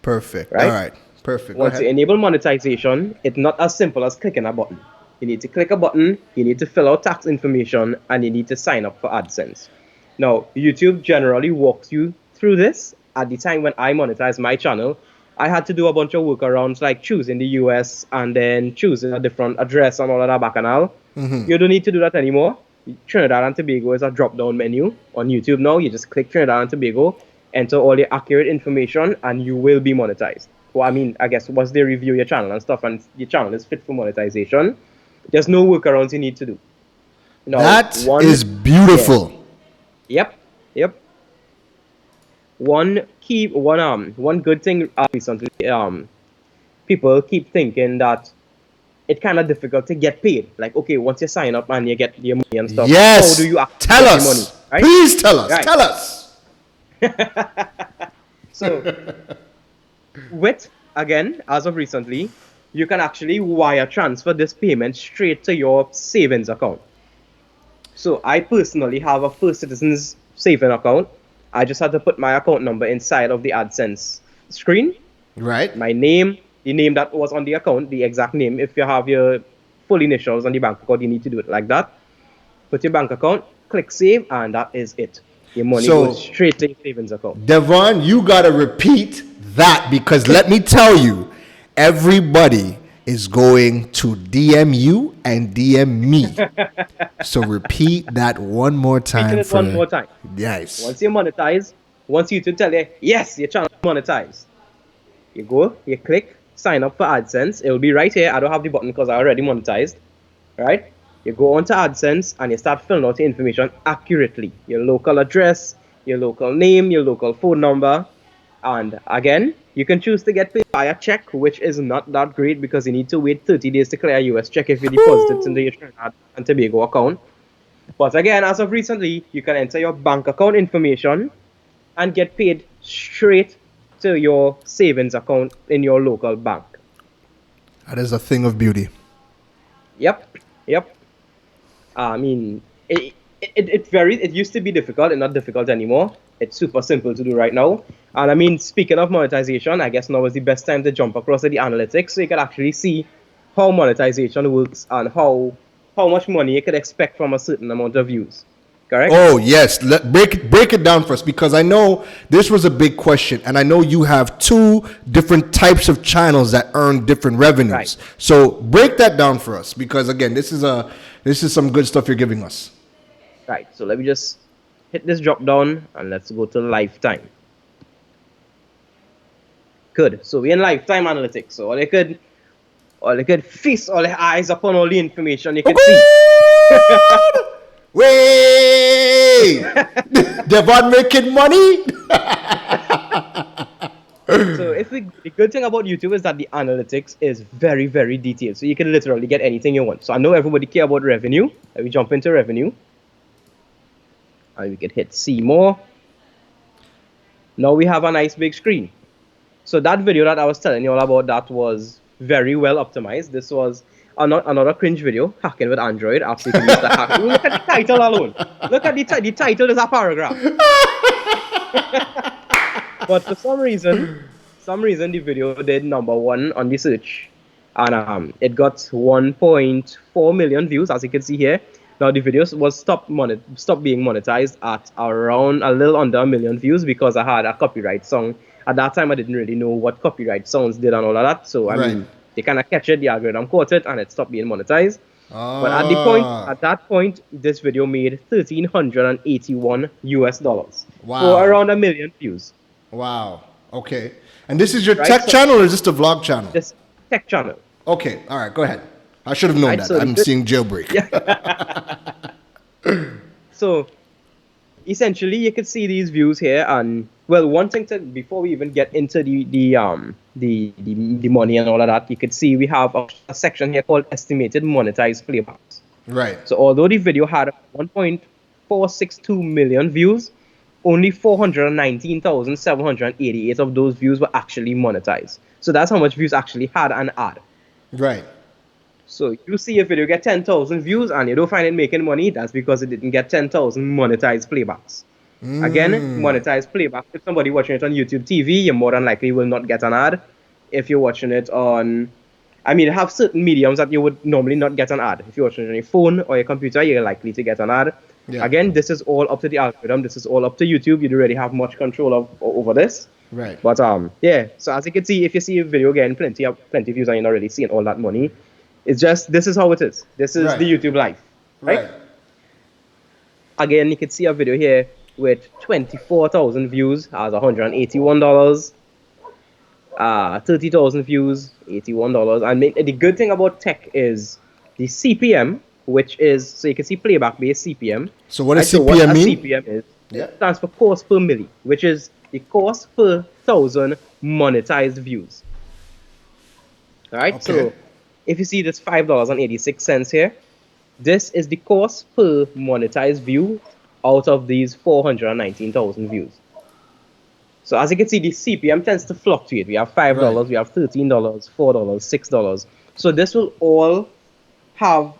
Perfect. Right? All right. Perfect. Once you enable monetization, it's not as simple as clicking a button. You need to click a button, you need to fill out tax information, and you need to sign up for AdSense. Now, YouTube generally walks you through this. At the time when I monetized my channel, I had to do a bunch of workarounds, like choosing the US and then choosing a different address and all of that bacchanal. You don't need to do that anymore. Trinidad and Tobago is a drop-down menu on YouTube now. You just click Trinidad and Tobago, enter all the accurate information, and you will be monetized. Well, I mean, I guess once they review your channel and stuff, and your channel is fit for monetization, there's no workarounds you need to do. Now, that is beautiful. Yeah. Yep. One good thing recently, people keep thinking that it's kind of difficult to get paid. Like, okay, once you sign up and you get your money and stuff, yes, how do you actually tell get us. Your money? Right? Please tell us. Right. Tell us. So with, again, as of recently, you can actually wire transfer this payment straight to your savings account. So I personally have a First Citizens saving account. I just had to put my account number inside of the AdSense screen, Right. my name, the name that was on the account, the exact name. If you have your full initials on the bank account, you need to do it like that. Put your bank account, click save, and that is it. Your money goes So, straight to your savings account. Devon, you gotta repeat that because let me tell you, everybody is going to DM you and DM me. So repeat that one more time. Repeat it one more time. Yes. Once you monetize, once YouTube tell you, yes, your channel monetize, you go, you click, sign up for AdSense. It will be right here. I don't have the button because I already monetized. Right? You go onto AdSense and you start filling out your information accurately. Your local address, your local name, your local phone number. And again, you can choose to get paid by a check, which is not that great because you need to wait 30 days to clear a US check if you deposit it into your Trinidad and Tobago account. But again, as of recently, you can enter your bank account information and get paid straight to your savings account in your local bank. That is a thing of beauty. Yep. I mean, it used to be difficult and not difficult anymore. It's super simple to do right now. And I mean, speaking of monetization, I guess now is the best time to jump across to the analytics so you can actually see how monetization works and how much money you could expect from a certain amount of views. Correct? Oh yes, break it down for us because I know this was a big question, and I know you have two different types of channels that earn different revenues. Right. So break that down for us because again, this is some good stuff you're giving us. Right. So let me just hit this drop down and let's go to lifetime. Good. So we're in lifetime analytics. So all they could feast all their eyes upon all the information you can see. Wait, Devon making money? So the good thing about YouTube is that the analytics is very, very detailed. So you can literally get anything you want. So I know everybody care about revenue. Let me jump into revenue. And we can hit see more. Now we have a nice big screen. So that video that I was telling you all about, that was very well optimized. This was another cringe video, hacking with Android. Absolutely used to hack. Look at the title alone. Look at the title is a paragraph. But for some reason the video did #1 on the search, and it got 1.4 million views, as you can see here. Now the video was stopped being monetized at around a little under 1 million views because I had a copyright song. At that time, I didn't really know what copyright songs did and all of that. So I mean, they kind of catch it, the algorithm caught it, and it stopped being monetized. But at that point, this video made $1,381 US. Wow. For around 1 million views. Wow. Okay. And this is your Right, tech channel or is this the vlog channel? This tech channel. Okay. All right. Go ahead. I should have known Right, that. so I'm seeing jailbreak. So essentially, you can see these views here, and well, one thing before we even get into the money and all of that, you could see we have a section here called estimated monetized playbacks. Right. So although the video had 1.462 million views, only 419,788 of those views were actually monetized. So that's how much views actually had an ad. Right. So you see a video get 10,000 views and you don't find it making money, that's because it didn't get 10,000 monetized playbacks. Again, monetized playback. If somebody watching it on YouTube TV, you more than likely will not get an ad. If you're watching it on, you have certain mediums that you would normally not get an ad. If you're watching it on your phone or your computer, you're likely to get an ad. Yeah. Again, this is all up to the algorithm. This is all up to YouTube. You don't really have much control over this. Right. But yeah. So as you can see, if you see a video getting plenty of views and you're not really seeing all that money, it's just, this is how it is. This is the YouTube life. Right? Again, you can see a video here with 24,000 views as $181. 30,000 views, $81. And the good thing about tech is the CPM, which is, so you can see playback based CPM. So what does CPM mean? CPM is, it stands for cost per milli, which is the cost per 1,000 monetized views. Alright, so if you see this $5.86 here, this is the cost per monetized view out of these 419,000 views. So as you can see, the CPM tends to fluctuate. We have $5, Right. we have $13, $4, $6. So this will all have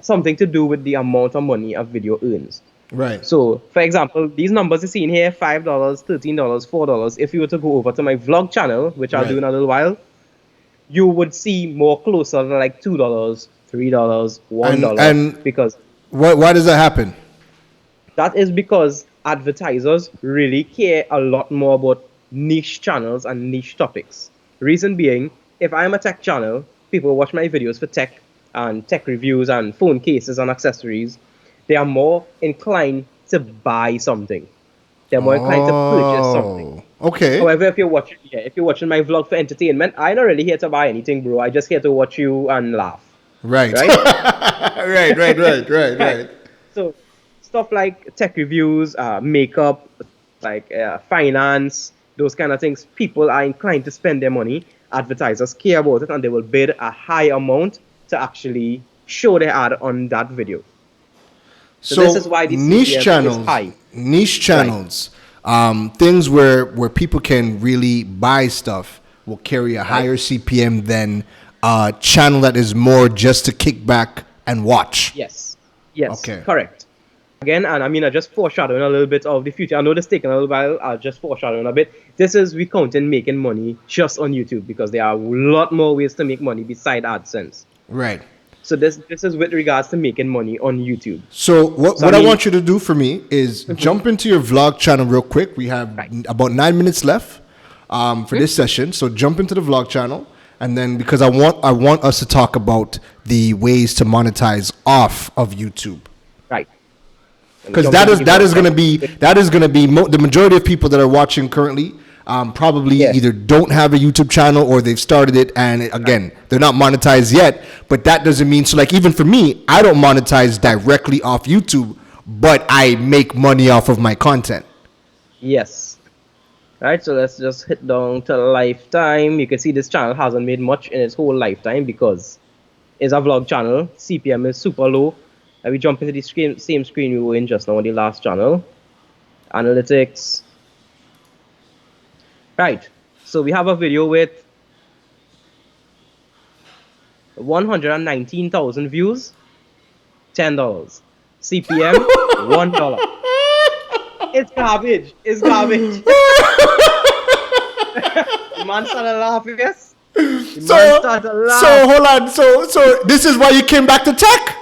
something to do with the amount of money a video earns. Right. So, for example, these numbers you see in here, $5, $13, $4. If you were to go over to my vlog channel, which I'll do Right. in a little while, you would see more closer to like $2, $3, $1, And because why does that happen? that is because advertisers really care a lot more about niche channels and niche topics. Reason being, if I'm a tech channel, people watch my videos for tech and tech reviews and phone cases and accessories. They are more inclined to buy something. They're more inclined to purchase something. Okay. However, if you're watching my vlog for entertainment, I'm not really here to buy anything, bro. I just here to watch you and laugh. Right. Right? right. So stuff like tech reviews, makeup, like finance, those kind of things, people are inclined to spend their money. Advertisers care about it, and they will bid a high amount to actually show their ad on that video. So this is why the niche CPM channels, is high. niche channels, things where people can really buy stuff will carry a higher CPM than a channel that is more just to kick back and watch. Yes, Okay. correct. Again, and I mean, I just foreshadowing a little bit of the future. I know this taking a little while. I'll just foreshadowing a bit. This is we counting making money just on YouTube, because there are a lot more ways to make money beside AdSense. Right. So this is with regards to making money on YouTube. So what I I mean- want you to do for me is jump into your vlog channel real quick. We have about 9 minutes left for this session. So jump into the vlog channel, and then because I want us to talk about the ways to monetize off of YouTube. Right. Because that is going to be the majority of people that are watching currently probably Yeah. either don't have a YouTube channel or they've started it and again they're not monetized yet. But that doesn't mean so. Like even for me, I don't monetize directly off YouTube, but I make money off of my content. Yes. Right, so let's just hit down to lifetime. You can see this channel hasn't made much in its whole lifetime because it's a vlog channel. CPM is super low. And we jump into the same screen we were in just now on the last channel. Analytics. Right, so we have a video with 119,000 views, $10. CPM, $1. It's garbage. It's garbage. The man started laughing, yes? The man started laughing. So hold on. So this is why you came back to tech?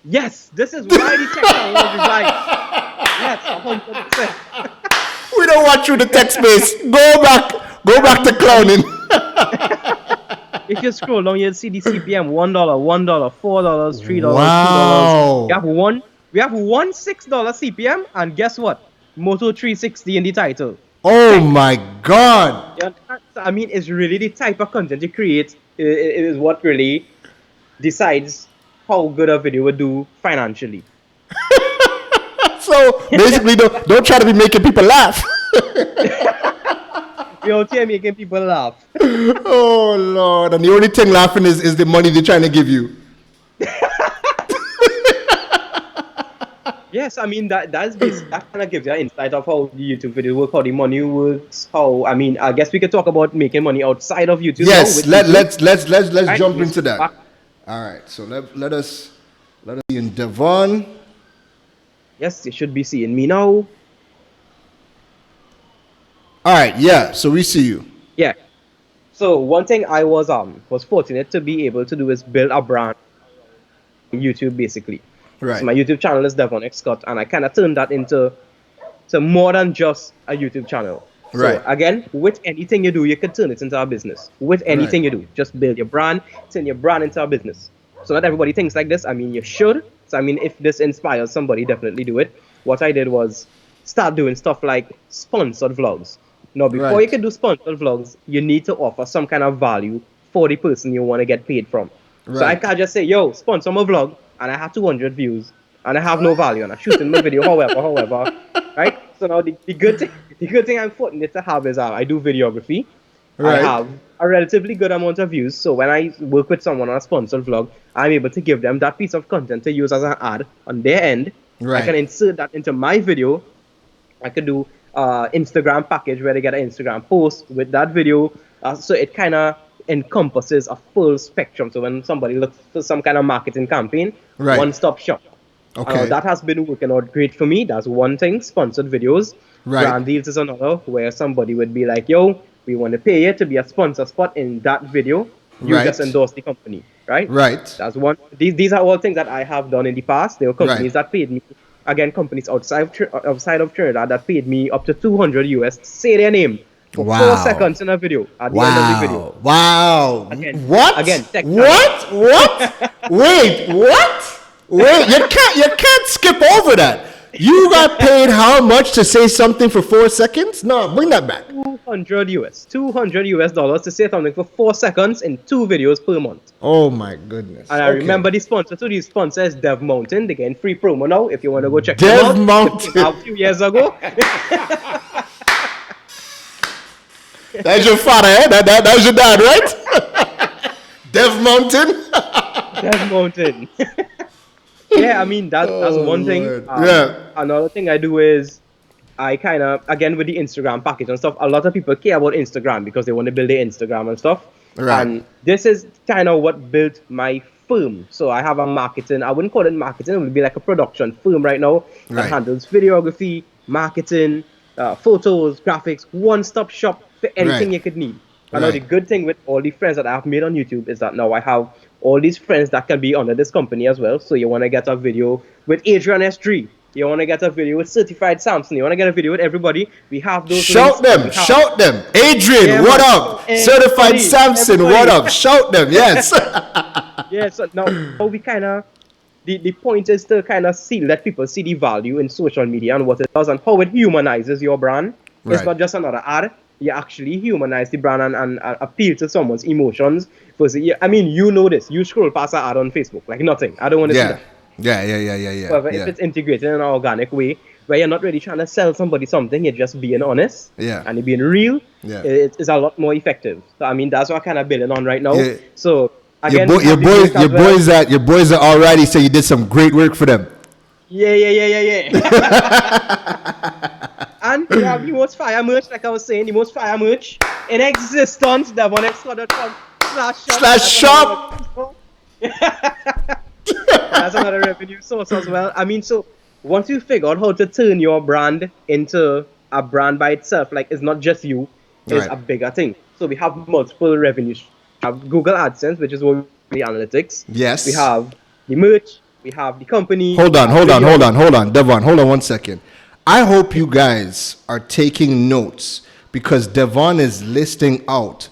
Yes, this is why the tech channel was designed. Yes, 100%. We don't want you to tech space. Go back to clowning. If you scroll down, you'll see the CPM $1, $4, $3, Wow. $2. We have one $6 CPM, and guess what? Moto 360 in the title. Oh my God. Yeah, I mean, it's really the type of content you create. It is what really decides how good a video would do financially. So basically, don't try to be making people laugh. We're out here making people laugh. Oh Lord! And the only thing laughing is the money they're trying to give you. Yes, I mean that kind of gives you an insight of how the YouTube video work, how the money works, how I mean I guess we could talk about making money outside of YouTube. Yes, now with let's Right, jump let's into that. back. All right, so let us see in Devon. Yes, you should be seeing me now. All right, yeah. So we see you. Yeah. So one thing I was fortunate to be able to do is build a brand on YouTube basically. Right. So my YouTube channel is Devon X Scott, and I kind of turned that into more than just a YouTube channel. So Right. again, with anything you do, you can turn it into a business. With anything you do, just build your brand, turn your brand into a business. So not everybody thinks like this. I mean, you should. So I mean, if this inspires somebody, definitely do it. What I did was start doing stuff like sponsored vlogs. Now, before Right. you can do sponsored vlogs, you need to offer some kind of value for the person you want to get paid from. So I Right. can't just say, yo, sponsor my vlog, and I have 200 views, and I have no value, and I'm shooting my video, however, right? So now the good thing I'm fortunate to have is I do videography. Right. I have a relatively good amount of views, so when I work with someone on a sponsored vlog, I'm able to give them that piece of content to use as an ad on their end. Right. I can insert that into my video. I could do Instagram package where they get an Instagram post with that video. So it kind of encompasses a full spectrum. So when somebody looks for some kind of marketing campaign, Right. one-stop shop. Okay. That has been working out great for me. That's one thing. Sponsored videos. Right. Brand deals is another, where somebody would be like, yo, we want to pay you to be a sponsor spot in that video. You Right. just endorse the company, right? Right. That's one. These are all things that I have done in the past. There were companies that paid me, again, companies outside of Trinidad that paid me up to 200 US to say their name for Wow. 4 seconds in a video at the end of the video. Wow. Again- What? again, tech What? What? Wait, what? Wait, you can't skip over that. You got paid how much to say something for 4 seconds? No, bring that back. 200 US dollars to say something for 4 seconds in 2 videos per month. Oh my goodness. And I remember the sponsor to these sponsors, Dev Mountain. They're getting free promo now if you want to go check Dev them out. Mountain. A few years ago. That's your father, eh? That's your dad, right? Dev Mountain. Dev Mountain. Yeah, I mean, that's one thing. Lord. Yeah. Another thing I do is I kind of, again, with the Instagram package and stuff, a lot of people care about Instagram because they want to build their Instagram and stuff. Right. And this is kind of what built my firm. So I have a marketing, I wouldn't call it marketing, it would be like a production firm right now that Right. handles videography, marketing, photos, graphics, one-stop shop for anything Right. you could need. I know Right. the good thing with all the friends that I have made on YouTube is that now I have all these friends that can be under this company as well. So you want to get a video with Adrian S3. You want to get a video with Certified Samson. You want to get a video with everybody. We have those. Shout links. them, We have- shout them. Adrian, Yeah, what man. up? Everybody, Certified Samson, what everybody. up? Shout them, yes. Yeah, so now we kind of, the point is to kind of let people see the value in social media and what it does and how it humanizes your brand. Right. It's not just another ad. You actually humanize the brand and appeal to someone's emotions. I mean, you know this. You scroll past an ad on Facebook like nothing. I don't want to see Yeah. that. Yeah. However, if it's integrated in an organic way, where you're not really trying to sell somebody something, you're just being honest, Yeah. and you're being real, Yeah. it's a lot more effective. So, I mean, that's what I'm kind of building on right now. Yeah. So Your, again, boy, we your have the boys, link as your well. boys, your boys are already say you did some great work for them. Yeah. And we have the most fire merch, like I was saying, the most fire merch in existence. Devon X Scott.com /shop. That's another revenue source as well. I mean, so once you figure out how to turn your brand into a brand by itself, like it's not just you, it's Right. a bigger thing. So we have multiple revenues. We have Google AdSense, which is what the analytics. Yes. We have the merch. We have the company. Hold on, we have video. Devon, hold on 1 second. I hope you guys are taking notes because Devon is listing out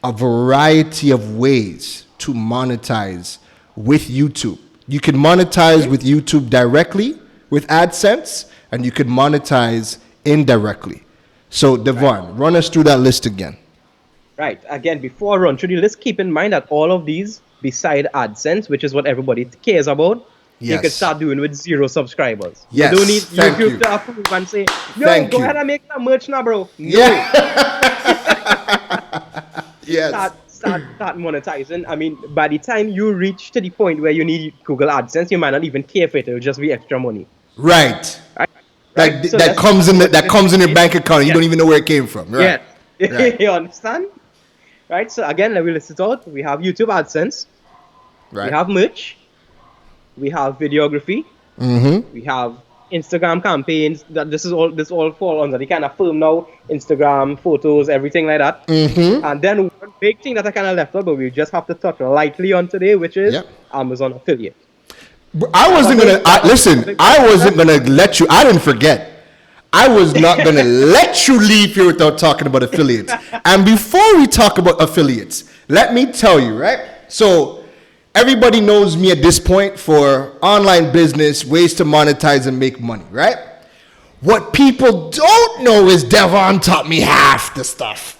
a variety of ways to monetize with YouTube. You can monetize with YouTube directly with AdSense, and you can monetize indirectly. So, Devon, run us through that list again. Right. Again, before I run through the list, keep in mind that all of these, beside AdSense, which is what everybody cares about, you Yes. could start doing with 0 subscribers. Yes, You don't need thank YouTube you. to approve and say, yo, Thank go you. ahead and make some merch now, bro. No. Yeah. Yes. Start monetizing. I mean, by the time you reach to the point where you need Google AdSense, you might not even care for it. It'll just be extra money. Right. Right? Like Right? So that that's- comes in your bank account. You Yeah. don't even know where it came from. Right. Yeah. Right. You understand? Right? So again, let me list it out. We have YouTube AdSense. Right. We have merch. We have videography. Mm-hmm. We have Instagram campaigns. This all fall under the kind of firm now. Instagram, photos, everything like that. Mm-hmm. And then one big thing that I kind of left out, but we just have to touch lightly on today, which is Yep. Amazon affiliate. I wasn't gonna listen. I wasn't gonna let you. I didn't forget. I was not gonna let you leave here without talking about affiliates. And before we talk about affiliates, let me tell you, right? So everybody knows me at this point for online business, ways to monetize and make money, right? What people don't know is Devon taught me half the stuff.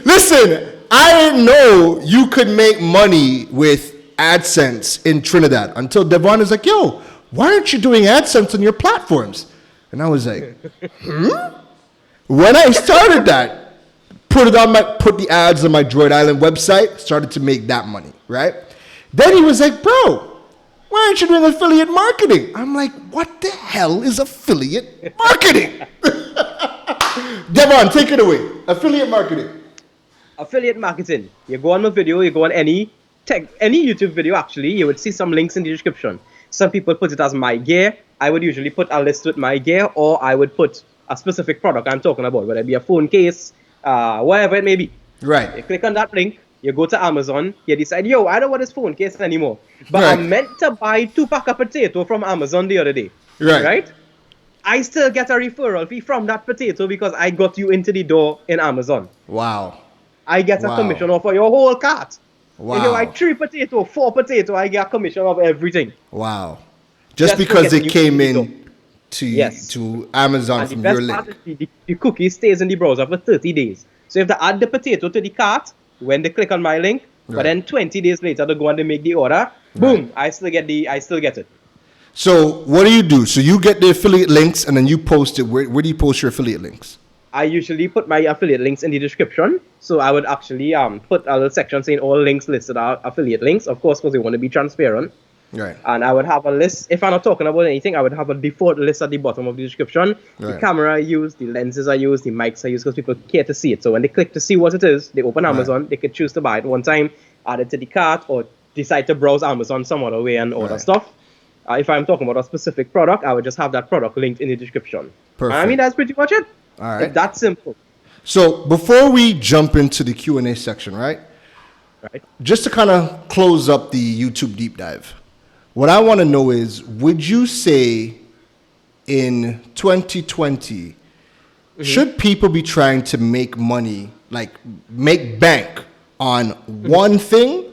Listen, I didn't know you could make money with AdSense in Trinidad until Devon is like, yo, why aren't you doing AdSense on your platforms? And I was like, When I started that, put the ads on my Droid Island website, started to make that money, right? Then he was like, bro, why aren't you doing affiliate marketing? I'm like, what the hell is affiliate marketing? Devon, take it away. Affiliate marketing. Affiliate marketing. You go on a video, you go on any YouTube video actually, you would see some links in the description. Some people put it as my gear. I would usually put a list with my gear, or I would put a specific product I'm talking about, whether it be a phone case, whatever it may be. Right. You click on that link, you go to Amazon, you decide, yo, I don't want this phone case anymore. But Right. I meant to buy 2-pack of potato from Amazon the other day. Right. I still get a referral fee from that potato because I got you into the door in Amazon. Wow. I get Wow. a commission off of your whole cart. Wow. If you buy 3 potato, 4 potato, I get a commission of everything. Wow. Just Just because forget it you came need to in to Yes. to Amazon And the from your best link. part is the cookie stays in the browser for 30 days. So if they add the potato to the cart, when they click on my link, Right. but then 20 days later they go and they make the order, boom, I still get it. So what do? So you get the affiliate links and then you post it. Where do you post your affiliate links? I usually put my affiliate links in the description. So I would actually put a little section saying all links listed are affiliate links, of course, because we want to be transparent. Right. And I would have a list. If I'm not talking about anything, I would have a default list at the bottom of the description. The Right. camera I use, the lenses I use, the mics I use, because people care to see it. So when they click to see what it is, they open Amazon, they could choose to buy it one time, add it to the cart, or decide to browse Amazon some other way and order Right. stuff. If I'm talking about a specific product, I would just have that product linked in the description. Perfect. I mean, that's pretty much it. All right. It's that simple. So before we jump into the Q&A section, right? Right. Just to kind of close up the YouTube deep dive, what I want to know is, would you say in 2020, should people be trying to make money, like make bank on one thing?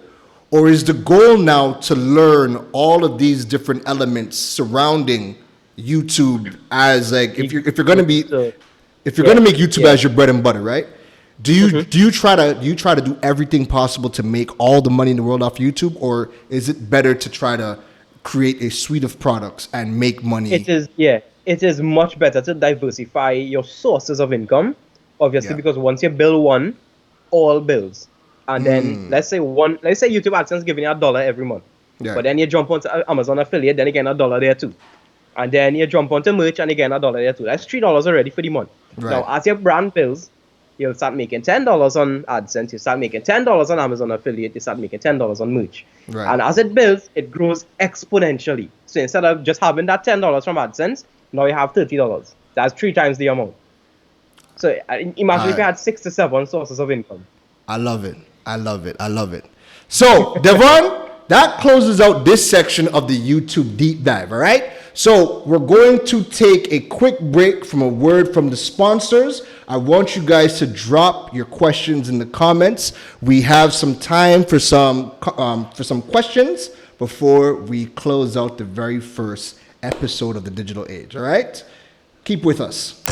Or is the goal now to learn all of these different elements surrounding YouTube as like, if you're going to be, if you're going to make YouTube as your bread and butter, right? Do you try to do everything possible to make all the money in the world off YouTube, or is it better to try to create a suite of products and make money? It is much better to diversify your sources of income, obviously, because once you build one, all bills. And then let's say YouTube AdSense giving you $1 every month. Yeah. But then you jump onto Amazon affiliate, then you get $1 there too. And then you jump onto merch and you get $1 there too. That's $3 already for the month. Right. Now as your brand builds, you'll start making $10 on AdSense, you start making $10 on Amazon affiliate, you start making $10 on merch. Right. And as it builds, it grows exponentially. So instead of just having that $10 from AdSense, now you have $30. That's 3 times the amount. So imagine if you had 6 to 7 sources of income. I love it. I love it. I love it. So, Devon, that closes out this section of the YouTube deep dive, all right? So, we're going to take a quick break from a word from the sponsors. I want you guys to drop your questions in the comments. We have some time for some questions before we close out the very first episode of the digital age, all right? Keep with us.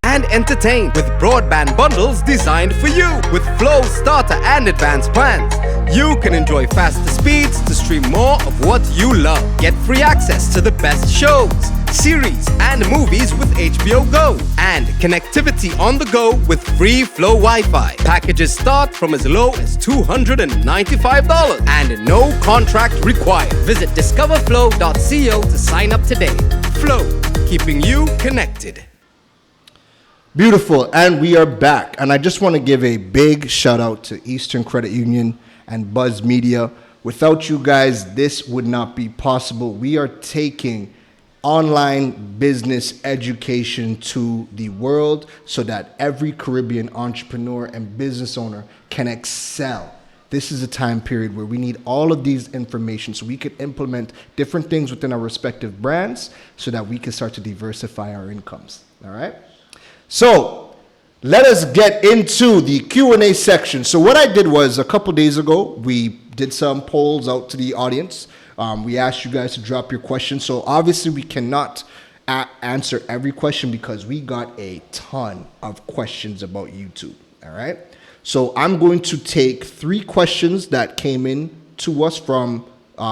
And entertained with broadband bundles designed for you. With Flow, starter and advanced plans, you can enjoy faster speeds to stream more of what you love. Get free access to the best shows, series and movies with HBO Go, and connectivity on the go with free Flow Wi-Fi. Packages start from as low as $295 and no contract required. Visit discoverflow.co to sign up today. Flow, keeping you connected. Beautiful, and we are back. And I just want to give a big shout out to Eastern Credit Union and Buzz Media. Without you guys, this would not be possible. We are taking online business education to the world so that every Caribbean entrepreneur and business owner can excel. This is a time period where we need all of these information so we could implement different things within our respective brands so that we can start to diversify our incomes. All right? So let us get into the Q&A section. So what I did was, a couple days ago, we did some polls out to the audience. We asked you guys to drop your questions. So obviously we cannot answer every question because we got a ton of questions about YouTube. All right. So I'm going to take 3 questions that came in to us from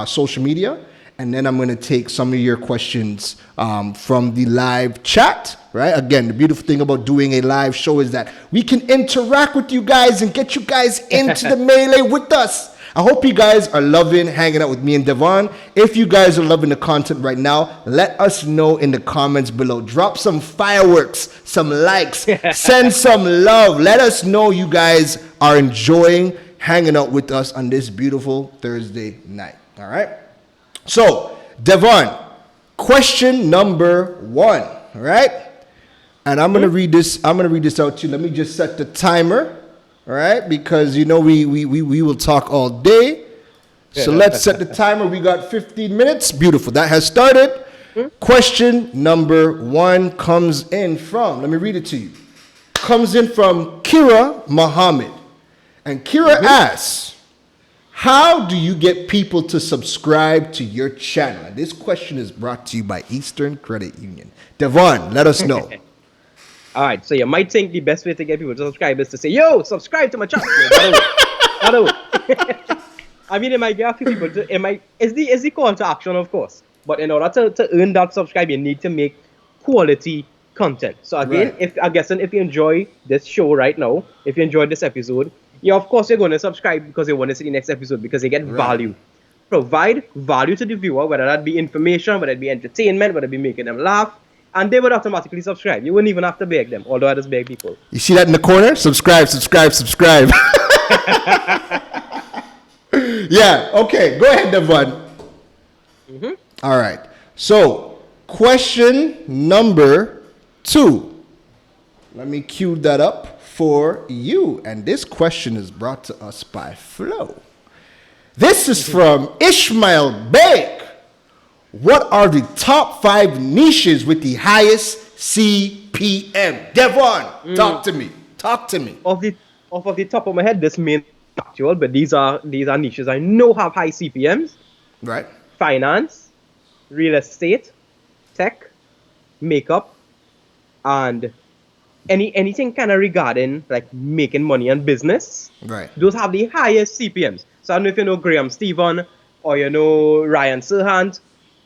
social media. And then I'm going to take some of your questions from the live chat, right? Again, the beautiful thing about doing a live show is that we can interact with you guys and get you guys into the melee with us. I hope you guys are loving hanging out with me and Devon. If you guys are loving the content right now, let us know in the comments below. Drop some fireworks, some likes, send some love. Let us know you guys are enjoying hanging out with us on this beautiful Thursday night. All right? So, Devon, question number 1. All right? And I'm gonna read this. I'm gonna read this out to you. Let me just set the timer. All right, because you know we will talk all day. So let's set the timer. We got 15 minutes. Beautiful. That has started. Question number 1 comes in from. Let me read it to you. Comes in from Kira Muhammad, and Kira asks, "How do you get people to subscribe to your channel?" And this question is brought to you by Eastern Credit Union. Devon, let us know. All right, so you might think the best way to get people to subscribe is to say, "Yo, subscribe to my channel." No. I mean, it might get a few people. It's the call to action, of course. But in order to earn that subscribe, you need to make quality content. So again, Right. if you enjoy this show right now, if you enjoyed this episode, of course you're going to subscribe because you want to see the next episode because you get value. Provide value to the viewer, whether that be information, whether it be entertainment, whether it be making them laugh. And they would automatically subscribe. You wouldn't even have to beg them, although I just beg people. You see that in the corner? Subscribe, subscribe, subscribe. Yeah, okay. Go ahead, Devon. All right. So, question number 2. Let me cue that up for you. And this question is brought to us by Flo. This is from Ishmael Beg. What are the top 5 niches with the highest CPM? Devon, talk to me. Talk to me. Off the top of my head, this may not be actual, but these are niches I know have high CPMs. Right. Finance, real estate, tech, makeup, and anything kind of regarding like making money and business. Right. Those have the highest CPMs. So I don't know if you know Graham Stephen or you know Ryan Serhant.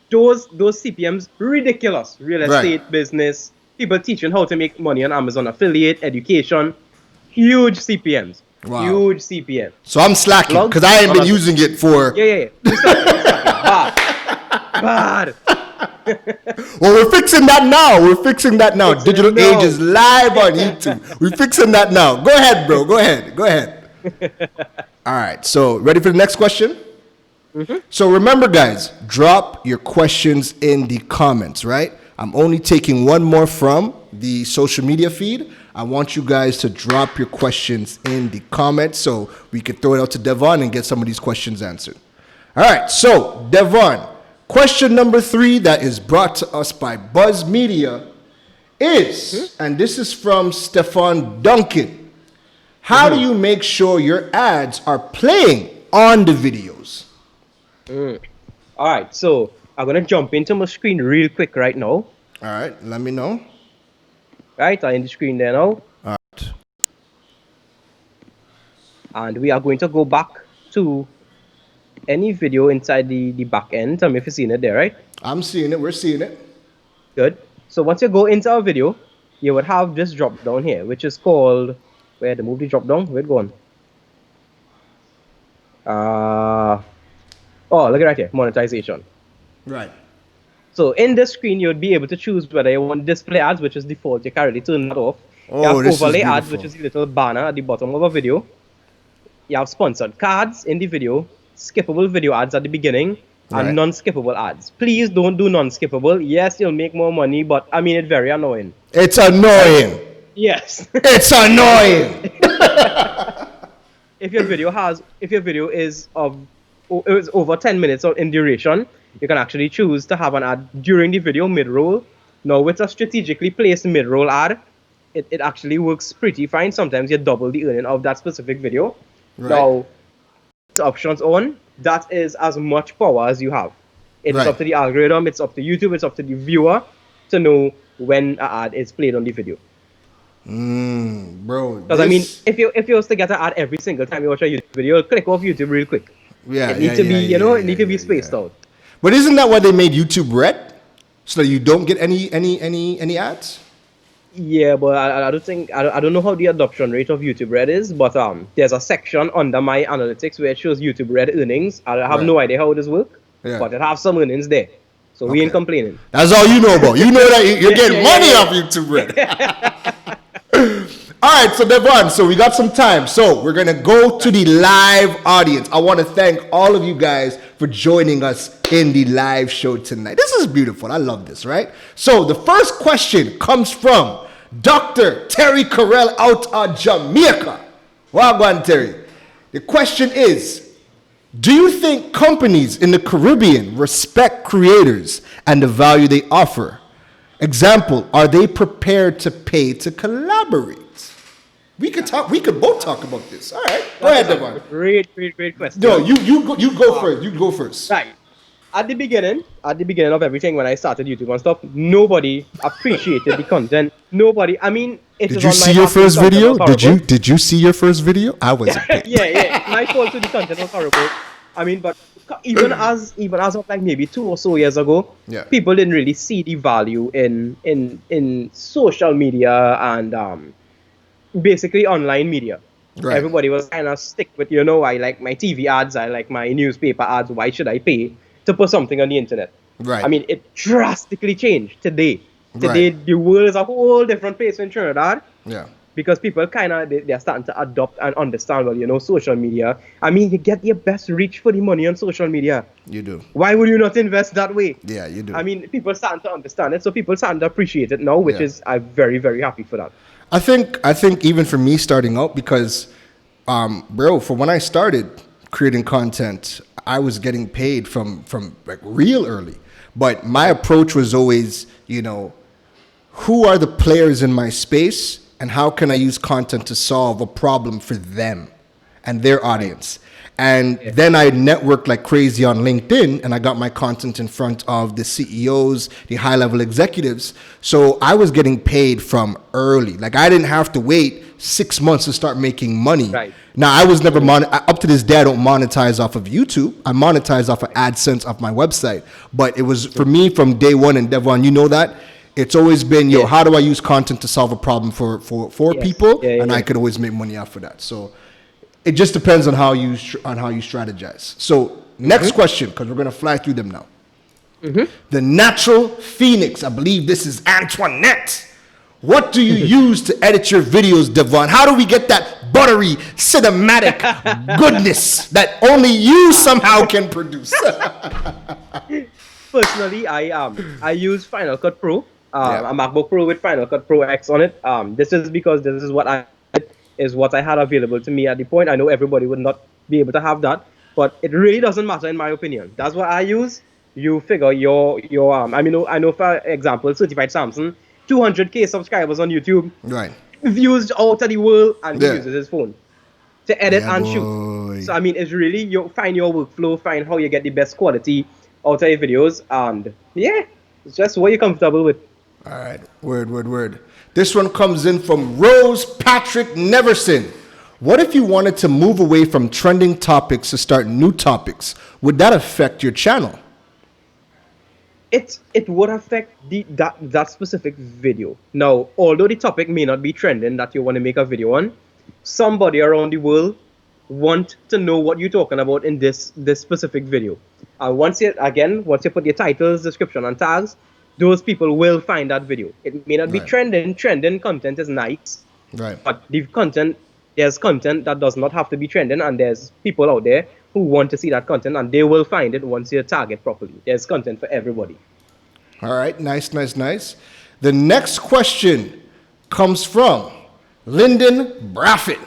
Those CPMs ridiculous. Real estate, business, people teaching how to make money on Amazon affiliate, education, huge CPMs. Wow. Huge CPM. So I'm slacking because I ain't been using it for. Yeah. You're slacking. Bad. Well, we're fixing that now. Digital it now. Age is live on YouTube. We're fixing that now. Go ahead, bro. Go ahead. All right. So ready for the next question? So remember, guys, drop your questions in the comments, right? I'm only taking one more from the social media feed. I want you guys to drop your questions in the comments so we can throw it out to Devon and get some of these questions answered. All right, so Devon, question number 3 that is brought to us by Buzz Media is, and this is from Stefan Duncan, how do you make sure your ads are playing on the videos? All right, so I'm going to jump into my screen real quick right now. All right, let me know. Right, I'm in the screen there now. All right. And we are going to go back to any video inside the back end. Tell me if you're seeing it there, right? I'm seeing it. We're seeing it. Good. So once you go into our video, you would have this drop down here, which is called, where the movie drop down? Where it going? Oh, look at right here, monetization. Right. So in this screen, you would be able to choose whether you want display ads, which is default. You can already turn that off. Oh, you have this is overlay ads, beautiful. which is the little banner at the bottom of a video. You have sponsored cards in the video, skippable video ads at the beginning, Right. and non-skippable ads. Please don't do non-skippable. Yes, you'll make more money, but I mean, it's very annoying. It's annoying. Yes. It's annoying. If your video is over 10 minutes in duration, you can actually choose to have an ad during the video mid-roll. Now, with a strategically placed mid-roll ad, it actually works pretty fine. Sometimes you double the earning of that specific video. Right. Now, the options on, that is as much power as you have. It's Right. up to the algorithm, it's up to YouTube, it's up to the viewer to know when an ad is played on the video. Bro. Because I mean, if you was to get an ad every single time you watch a YouTube video, click off YouTube real quick. It needs to be spaced out. But isn't that why they made YouTube red? So that you don't get any ads? Yeah, but I don't think I don't know how the adoption rate of YouTube Red is, but there's a section under my analytics where it shows YouTube Red earnings. I have Right. no idea how this work, Yeah. but it have some earnings there, so we ain't Okay. complaining. That's all you know about. You know that you're getting yeah, money yeah. off YouTube Red. All right, so Devon, so we got some time. So we're going to go to the live audience. I want to thank all of you guys for joining us in the live show tonight. This is beautiful. I love this, right? So the first question comes from Dr. Terry Carell out of Jamaica. Wagwan, Terry. The question is, do you think companies in the Caribbean respect creators and the value they offer? Example, are they prepared to pay to collaborate? We could both talk about this. All right. Go ahead, Devon. Great question. No, you go first. You go first. Right. At the beginning of everything, when I started YouTube and stuff, nobody appreciated the content. Nobody. I mean, it Did was you on see my your app, the first content video? was horrible. Did you see your first video? I wasn't paid. yeah. My fault too. The content was horrible. I mean, but even as of like maybe 2 or so years ago, Yeah. people didn't really see the value in social media and basically online media. Right. Everybody was kind of stick with, I like my TV ads, I like my newspaper ads. Why should I pay to put something on the internet? Right. I mean, it drastically changed today. Today, Right. the world is a whole different place in Trinidad. Yeah. Because people they're starting to adopt and understand, social media. I mean, you get your best reach for the money on social media. You do. Why would you not invest that way? Yeah, you do. I mean, people starting to understand it, so people starting to appreciate it now, which Yeah. is I'm very, very happy for that. I think even for me starting out, because bro, for when I started creating content, I was getting paid from like real early. But my approach was always, who are the players in my space and how can I use content to solve a problem for them and their audience? And then I networked like crazy on LinkedIn, and I got my content in front of the CEOs, the high-level executives. So I was getting paid from early. Like I didn't have to wait 6 months to start making money. Right. Now I was never up to this day. I don't monetize off of YouTube. I monetize off of AdSense off my website. But it was for me from day one. And Devon, you know that. It's always been, how do I use content to solve a problem for people? Yeah, and I could always make money off of that. So it just depends on how you strategize. So next question, because we're going to fly through them now. The Natural Phoenix. I believe this is Antoinette. What do you use to edit your videos, Devon? How do we get that buttery, cinematic goodness that only you somehow can produce? Personally, I use Final Cut Pro, Yeah. a MacBook Pro with Final Cut Pro X on it. This is because this is what I had available to me at the point. I know everybody would not be able to have that, but it really doesn't matter in my opinion. That's what I use. You figure your I know for example, Certified Samson, 200K subscribers on YouTube, Right. views out of the world, and he Yeah. uses his phone to edit Yeah, and boy. shoot. So I mean, it's really you find your workflow, find how you get the best quality out of your videos, and it's just what you're comfortable with. All right. Word. This one comes in from Rose Patrick Neverson. What if you wanted to move away from trending topics to start new topics? Would that affect your channel? It would affect that specific video. Now, although the topic may not be trending that you want to make a video on, somebody around the world want to know what you're talking about in this specific video. Once you put your titles, description, and tags, those people will find that video. It may not be Right. trending. Trending content is nice, Right. but there's content that does not have to be trending, and there's people out there who want to see that content, and they will find it once you target properly. There's content for everybody. All right. Nice. The next question comes from Lyndon Braffett.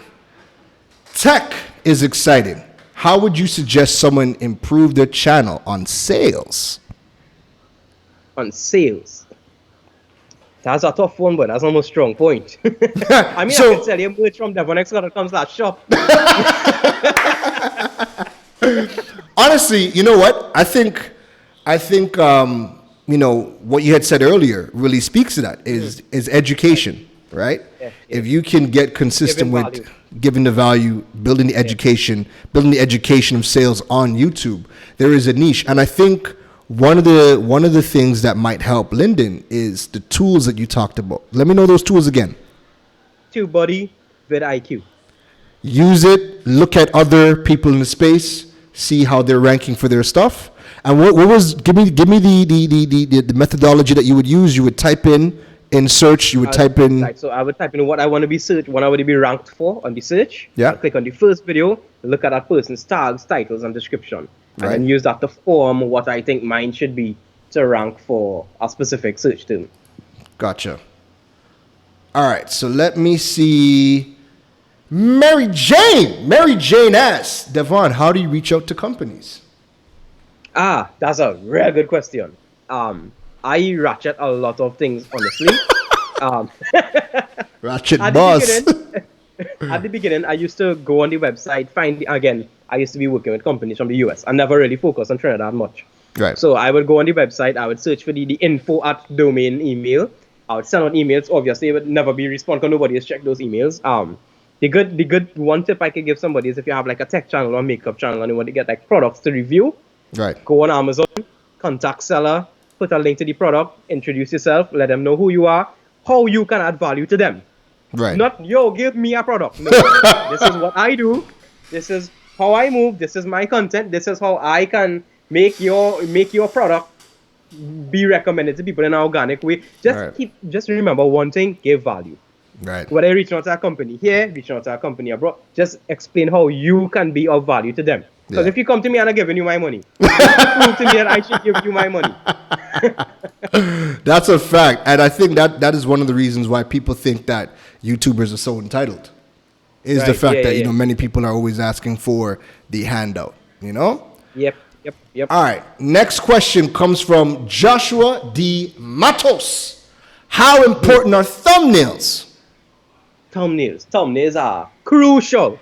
Tech is exciting. How would you suggest someone improve their channel on sales? On sales. That's a tough one, but that's almost a strong point. I mean, So- I can sell you merch from Devon X Scott .com/shop. Honestly, you know what? I think what you had said earlier really speaks to that is education, right? Yeah. If you can get consistent Giving with value. giving the value, building the education of sales on YouTube, there is a niche. And I think one of the things that might help Lyndon is the tools that you talked about. Let me know those tools again. TubeBuddy, vidIQ. Use it. Look at other people in the space. See how they're ranking for their stuff. And what was give me the methodology that you would use. You would type in search. You would type in. Right, so I would type in what I want to be searched, what I want to be ranked for on the search. Yeah. I'll click on the first video. Look at that person's tags, titles, and description, Right. and then use that to form what I think mine should be to rank for a specific search term. Gotcha. All right. So let me see. Mary Jane asks, Devon, how do you reach out to companies? That's a very good question. I ratchet a lot of things, honestly. Ratchet boss. At the beginning, I used to go on the website, I used to be working with companies from the US. I never really focused on Trinidad much. Right. So I would go on the website, I would search for the info at domain email. I would send out emails. Obviously, it would never be responded because nobody has checked those emails. The good one tip I could give somebody is if you have like a tech channel or makeup channel and you want to get like products to review, Right. go on Amazon, contact seller, put a link to the product, introduce yourself, let them know who you are, how you can add value to them. Right. Not, yo, give me a product. No, this is what I do. This is how I move. This is my content. This is how I can make your product be recommended to people in an organic way. Just remember one thing, give value. Right. Whether you're reaching out to a company here, reaching out to a company abroad, just explain how you can be of value to them. Because if you come to me and I'm giving you my money, prove to me that I should give you my money. That's a fact. And I think that is one of the reasons why people think that YouTubers are so entitled. Is the fact that, you know, many people are always asking for the handout, you know? Yep. All right. Next question comes from Joshua D. Matos. How important are thumbnails? Thumbnails are crucial.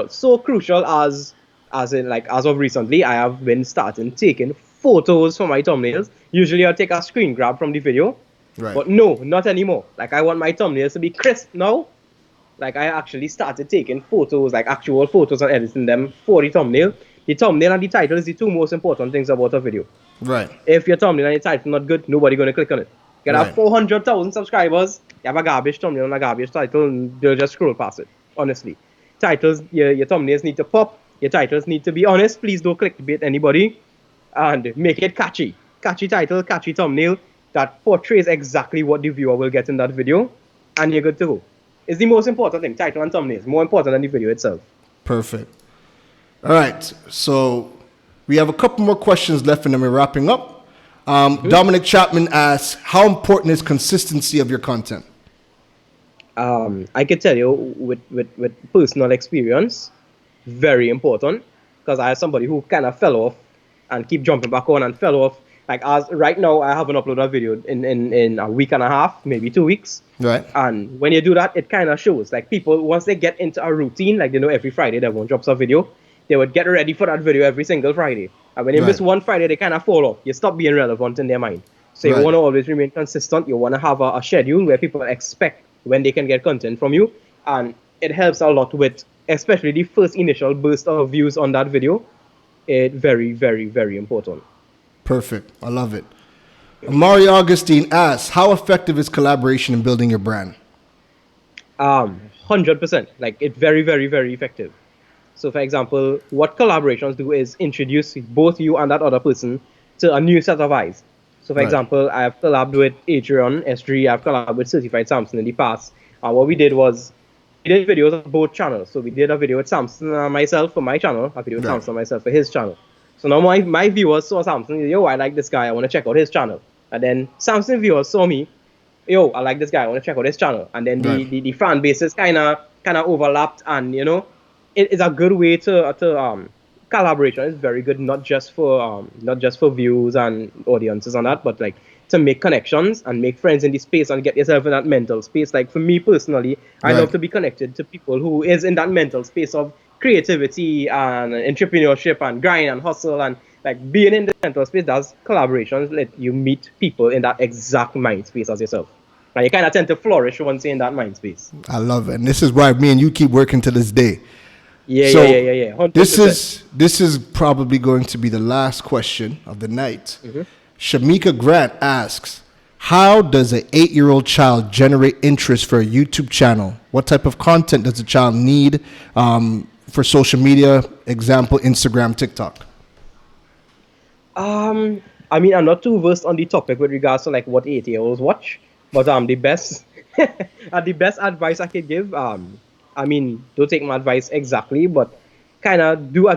So crucial as of recently, I have been starting taking photos for my thumbnails. Usually I'll take a screen grab from the video. Right. But no, not anymore. Like I want my thumbnails to be crisp now. Like I actually started taking photos, like actual photos and editing them for the thumbnail. The thumbnail and the title is the two most important things about a video. Right. If your thumbnail and your title not good, nobody gonna click on it. You can have 400,000 subscribers, you have a garbage thumbnail and a garbage title, and they'll just scroll past it. Honestly, titles, your thumbnails need to pop. Your titles need to be honest. Please don't clickbait anybody, and make it catchy. Catchy title, catchy thumbnail that portrays exactly what the viewer will get in that video, and you're good to go. It's the most important thing. Title and thumbnail is more important than the video itself. Perfect. All right. So we have a couple more questions left, and then we're wrapping up. Dominic Chapman asks, how important is consistency of your content? I can tell you with personal experience, very important, because I am somebody who kind of fell off and keep jumping back on and fell off. Like as right now, I haven't uploaded a video in a week and a half, maybe 2 weeks. Right. And when you do that, it kind of shows. Like people, once they get into a routine, like they know every Friday they won't drop a video, they would get ready for that video every single Friday. And when they miss one Friday, they kind of fall off. You stop being relevant in their mind. So you want to always remain consistent. You want to have a schedule where people expect when they can get content from you. And it helps a lot with, especially the first initial burst of views on that video. It's very, very, very important. Perfect. I love it. Amari Augustine asks, how effective is collaboration in building your brand? 100%. Like it's very, very, very effective. So for example, what collaborations do is introduce both you and that other person to a new set of eyes. So for example, I have collabed with Adrian S3, I've collabed with Certified Samson in the past. And what we did was, we did videos on both channels. So we did a video with Samson and myself for my channel, a video with Samson and myself for his channel. So now my viewers saw Samson, yo, I like this guy, I want to check out his channel. And then Samson viewers saw me, yo, I like this guy, I want to check out his channel. And then the fan bases kind of overlapped, and you know, it's a good way to collaboration is very good, not just for views and audiences and that, but like to make connections and make friends in the space and get yourself in that mental space. Like for me personally, I love to be connected to people who is in that mental space of creativity and entrepreneurship and grind and hustle, and like being in the mental space does collaborations let you meet people in that exact mind space as yourself. And you kind of tend to flourish once you're in that mind space. I love it. And this is why me and you keep working to this day. Yeah, So yeah, yeah, yeah, yeah. 100%. this is probably going to be the last question of the night. Shamika Grant asks, how does an 8-year-old child generate interest for a YouTube channel? What type of content does a child need for social media? Example, Instagram, TikTok. I mean, I'm not too versed on the topic with regards to like what 8-year-olds watch, but the best, the best advice I could give, I mean, don't take my advice exactly, but kind of do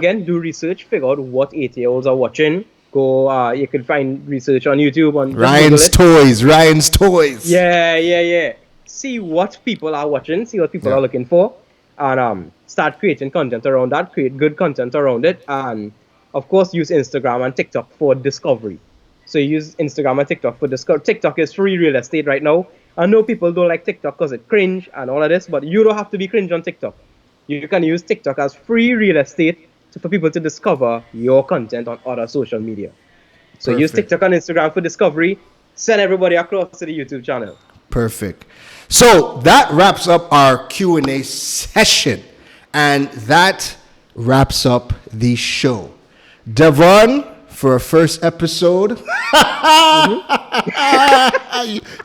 research, figure out what 8-year-olds are watching. Go, you can find research on YouTube on Ryan's Toys. Yeah, yeah, yeah. See what people are watching, see what people are looking for, and start creating content around that. Create good content around it, and of course use Instagram and TikTok for discovery. So you use Instagram and TikTok for discovery. TikTok is free real estate right now. I know people don't like TikTok because it cringe and all of this, but you don't have to be cringe on TikTok. You can use TikTok as free real estate for people to discover your content on other social media. So use TikTok and Instagram for discovery. Send everybody across to the YouTube channel. Perfect. So that wraps up our Q&A session, and that wraps up the show. Devon, for a first episode, you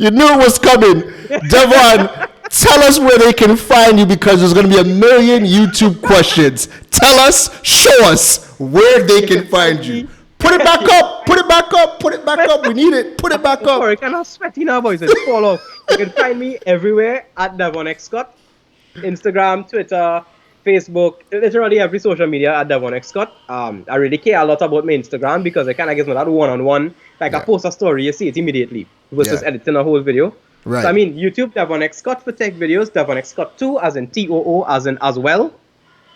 knew it was coming. Devon, tell us where they can find you, because there's going to be a million YouTube questions. Tell us, show us where they can find you. Put it back up. Put it back up. Put it back up. We need it. Put it back up. Sorry, kind of sweaty now, boys. It's fall off. You can find me everywhere at Devon X Scott. Instagram, Twitter, Facebook, literally every social media at Devon X Scott. I really care a lot about my Instagram because it kind of gives me that one-on-one. Like I post a story, you see it immediately versus editing a whole video. Right. So I mean, YouTube, Devon X Scott for tech videos, Devon X Scott 2, as in TOO, as in as well.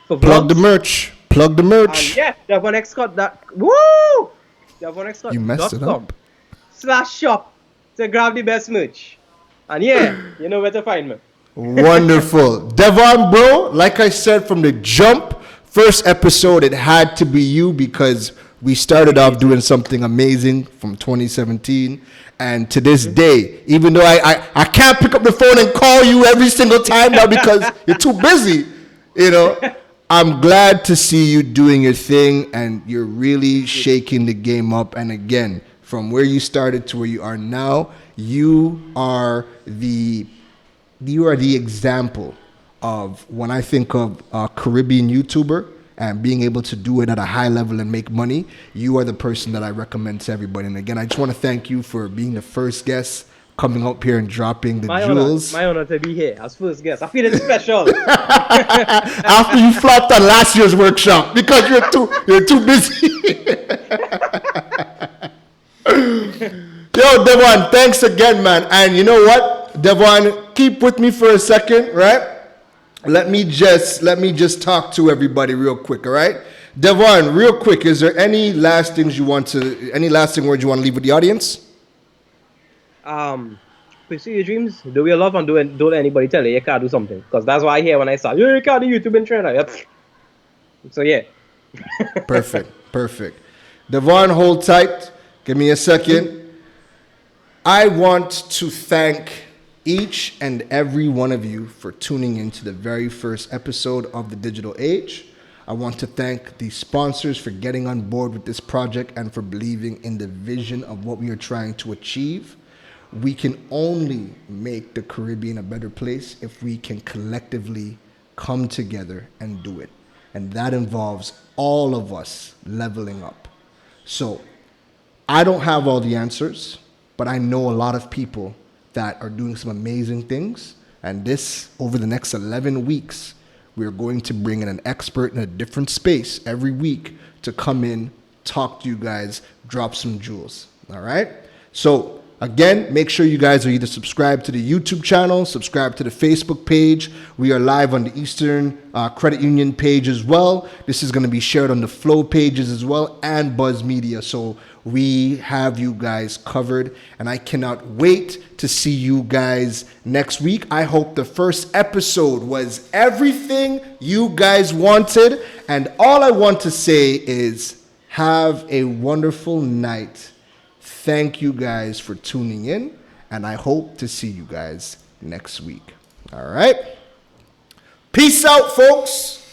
For Plug vlogs. the merch. Plug the merch. And yeah, Devon X Scott. Woo! Devon X Scott. You messed it up. /shop to grab the best merch. And yeah, you know where to find me. Wonderful. Devon, bro, like I said from the jump, first episode, it had to be you because we started off doing something amazing from 2017. And to this day, even though I can't pick up the phone and call you every single time now because you're too busy, you know, I'm glad to see you doing your thing and you're really shaking the game up. And again, from where you started to where you are now, you are the example of when I think of a Caribbean YouTuber and being able to do it at a high level and make money, you are the person that I recommend to everybody. And again, I just want to thank you for being the first guest, coming up here and dropping the jewels. My honor to be here as first guest. I feel it's special. After you flopped on last year's workshop because you're too busy. Yo, Devon, thanks again, man. And you know what, Devon, keep with me for a second, right? Let me just talk to everybody real quick, all right? Devon, real quick, is there any lasting words you want to leave with the audience? Pursue your dreams, do your love, and don't let anybody tell you can't do something. Because that's why I hear when I say, you can't do YouTube in China. Yep. So yeah. Perfect. Devon, hold tight. Give me a second. I want to thank each and every one of you for tuning in to the very first episode of The Digital Age. I want to thank the sponsors for getting on board with this project and for believing in the vision of what we are trying to achieve. We can only make the Caribbean a better place if we can collectively come together and do it. And that involves all of us leveling up. So I don't have all the answers, but I know a lot of people that are doing some amazing things. And this, over the next 11 weeks, we're going to bring in an expert in a different space every week to come in, talk to you guys, drop some jewels. All right? So again, make sure you guys are either subscribed to the YouTube channel, subscribe to the Facebook page. We are live on the Eastern Credit Union page as well. This is going to be shared on the Flow pages as well and Buzz Media. So we have you guys covered, and I cannot wait to see you guys next week. I hope the first episode was everything you guys wanted, and all I want to say is have a wonderful night. Thank you guys for tuning in, and I hope to see you guys next week. All right? Peace out, folks.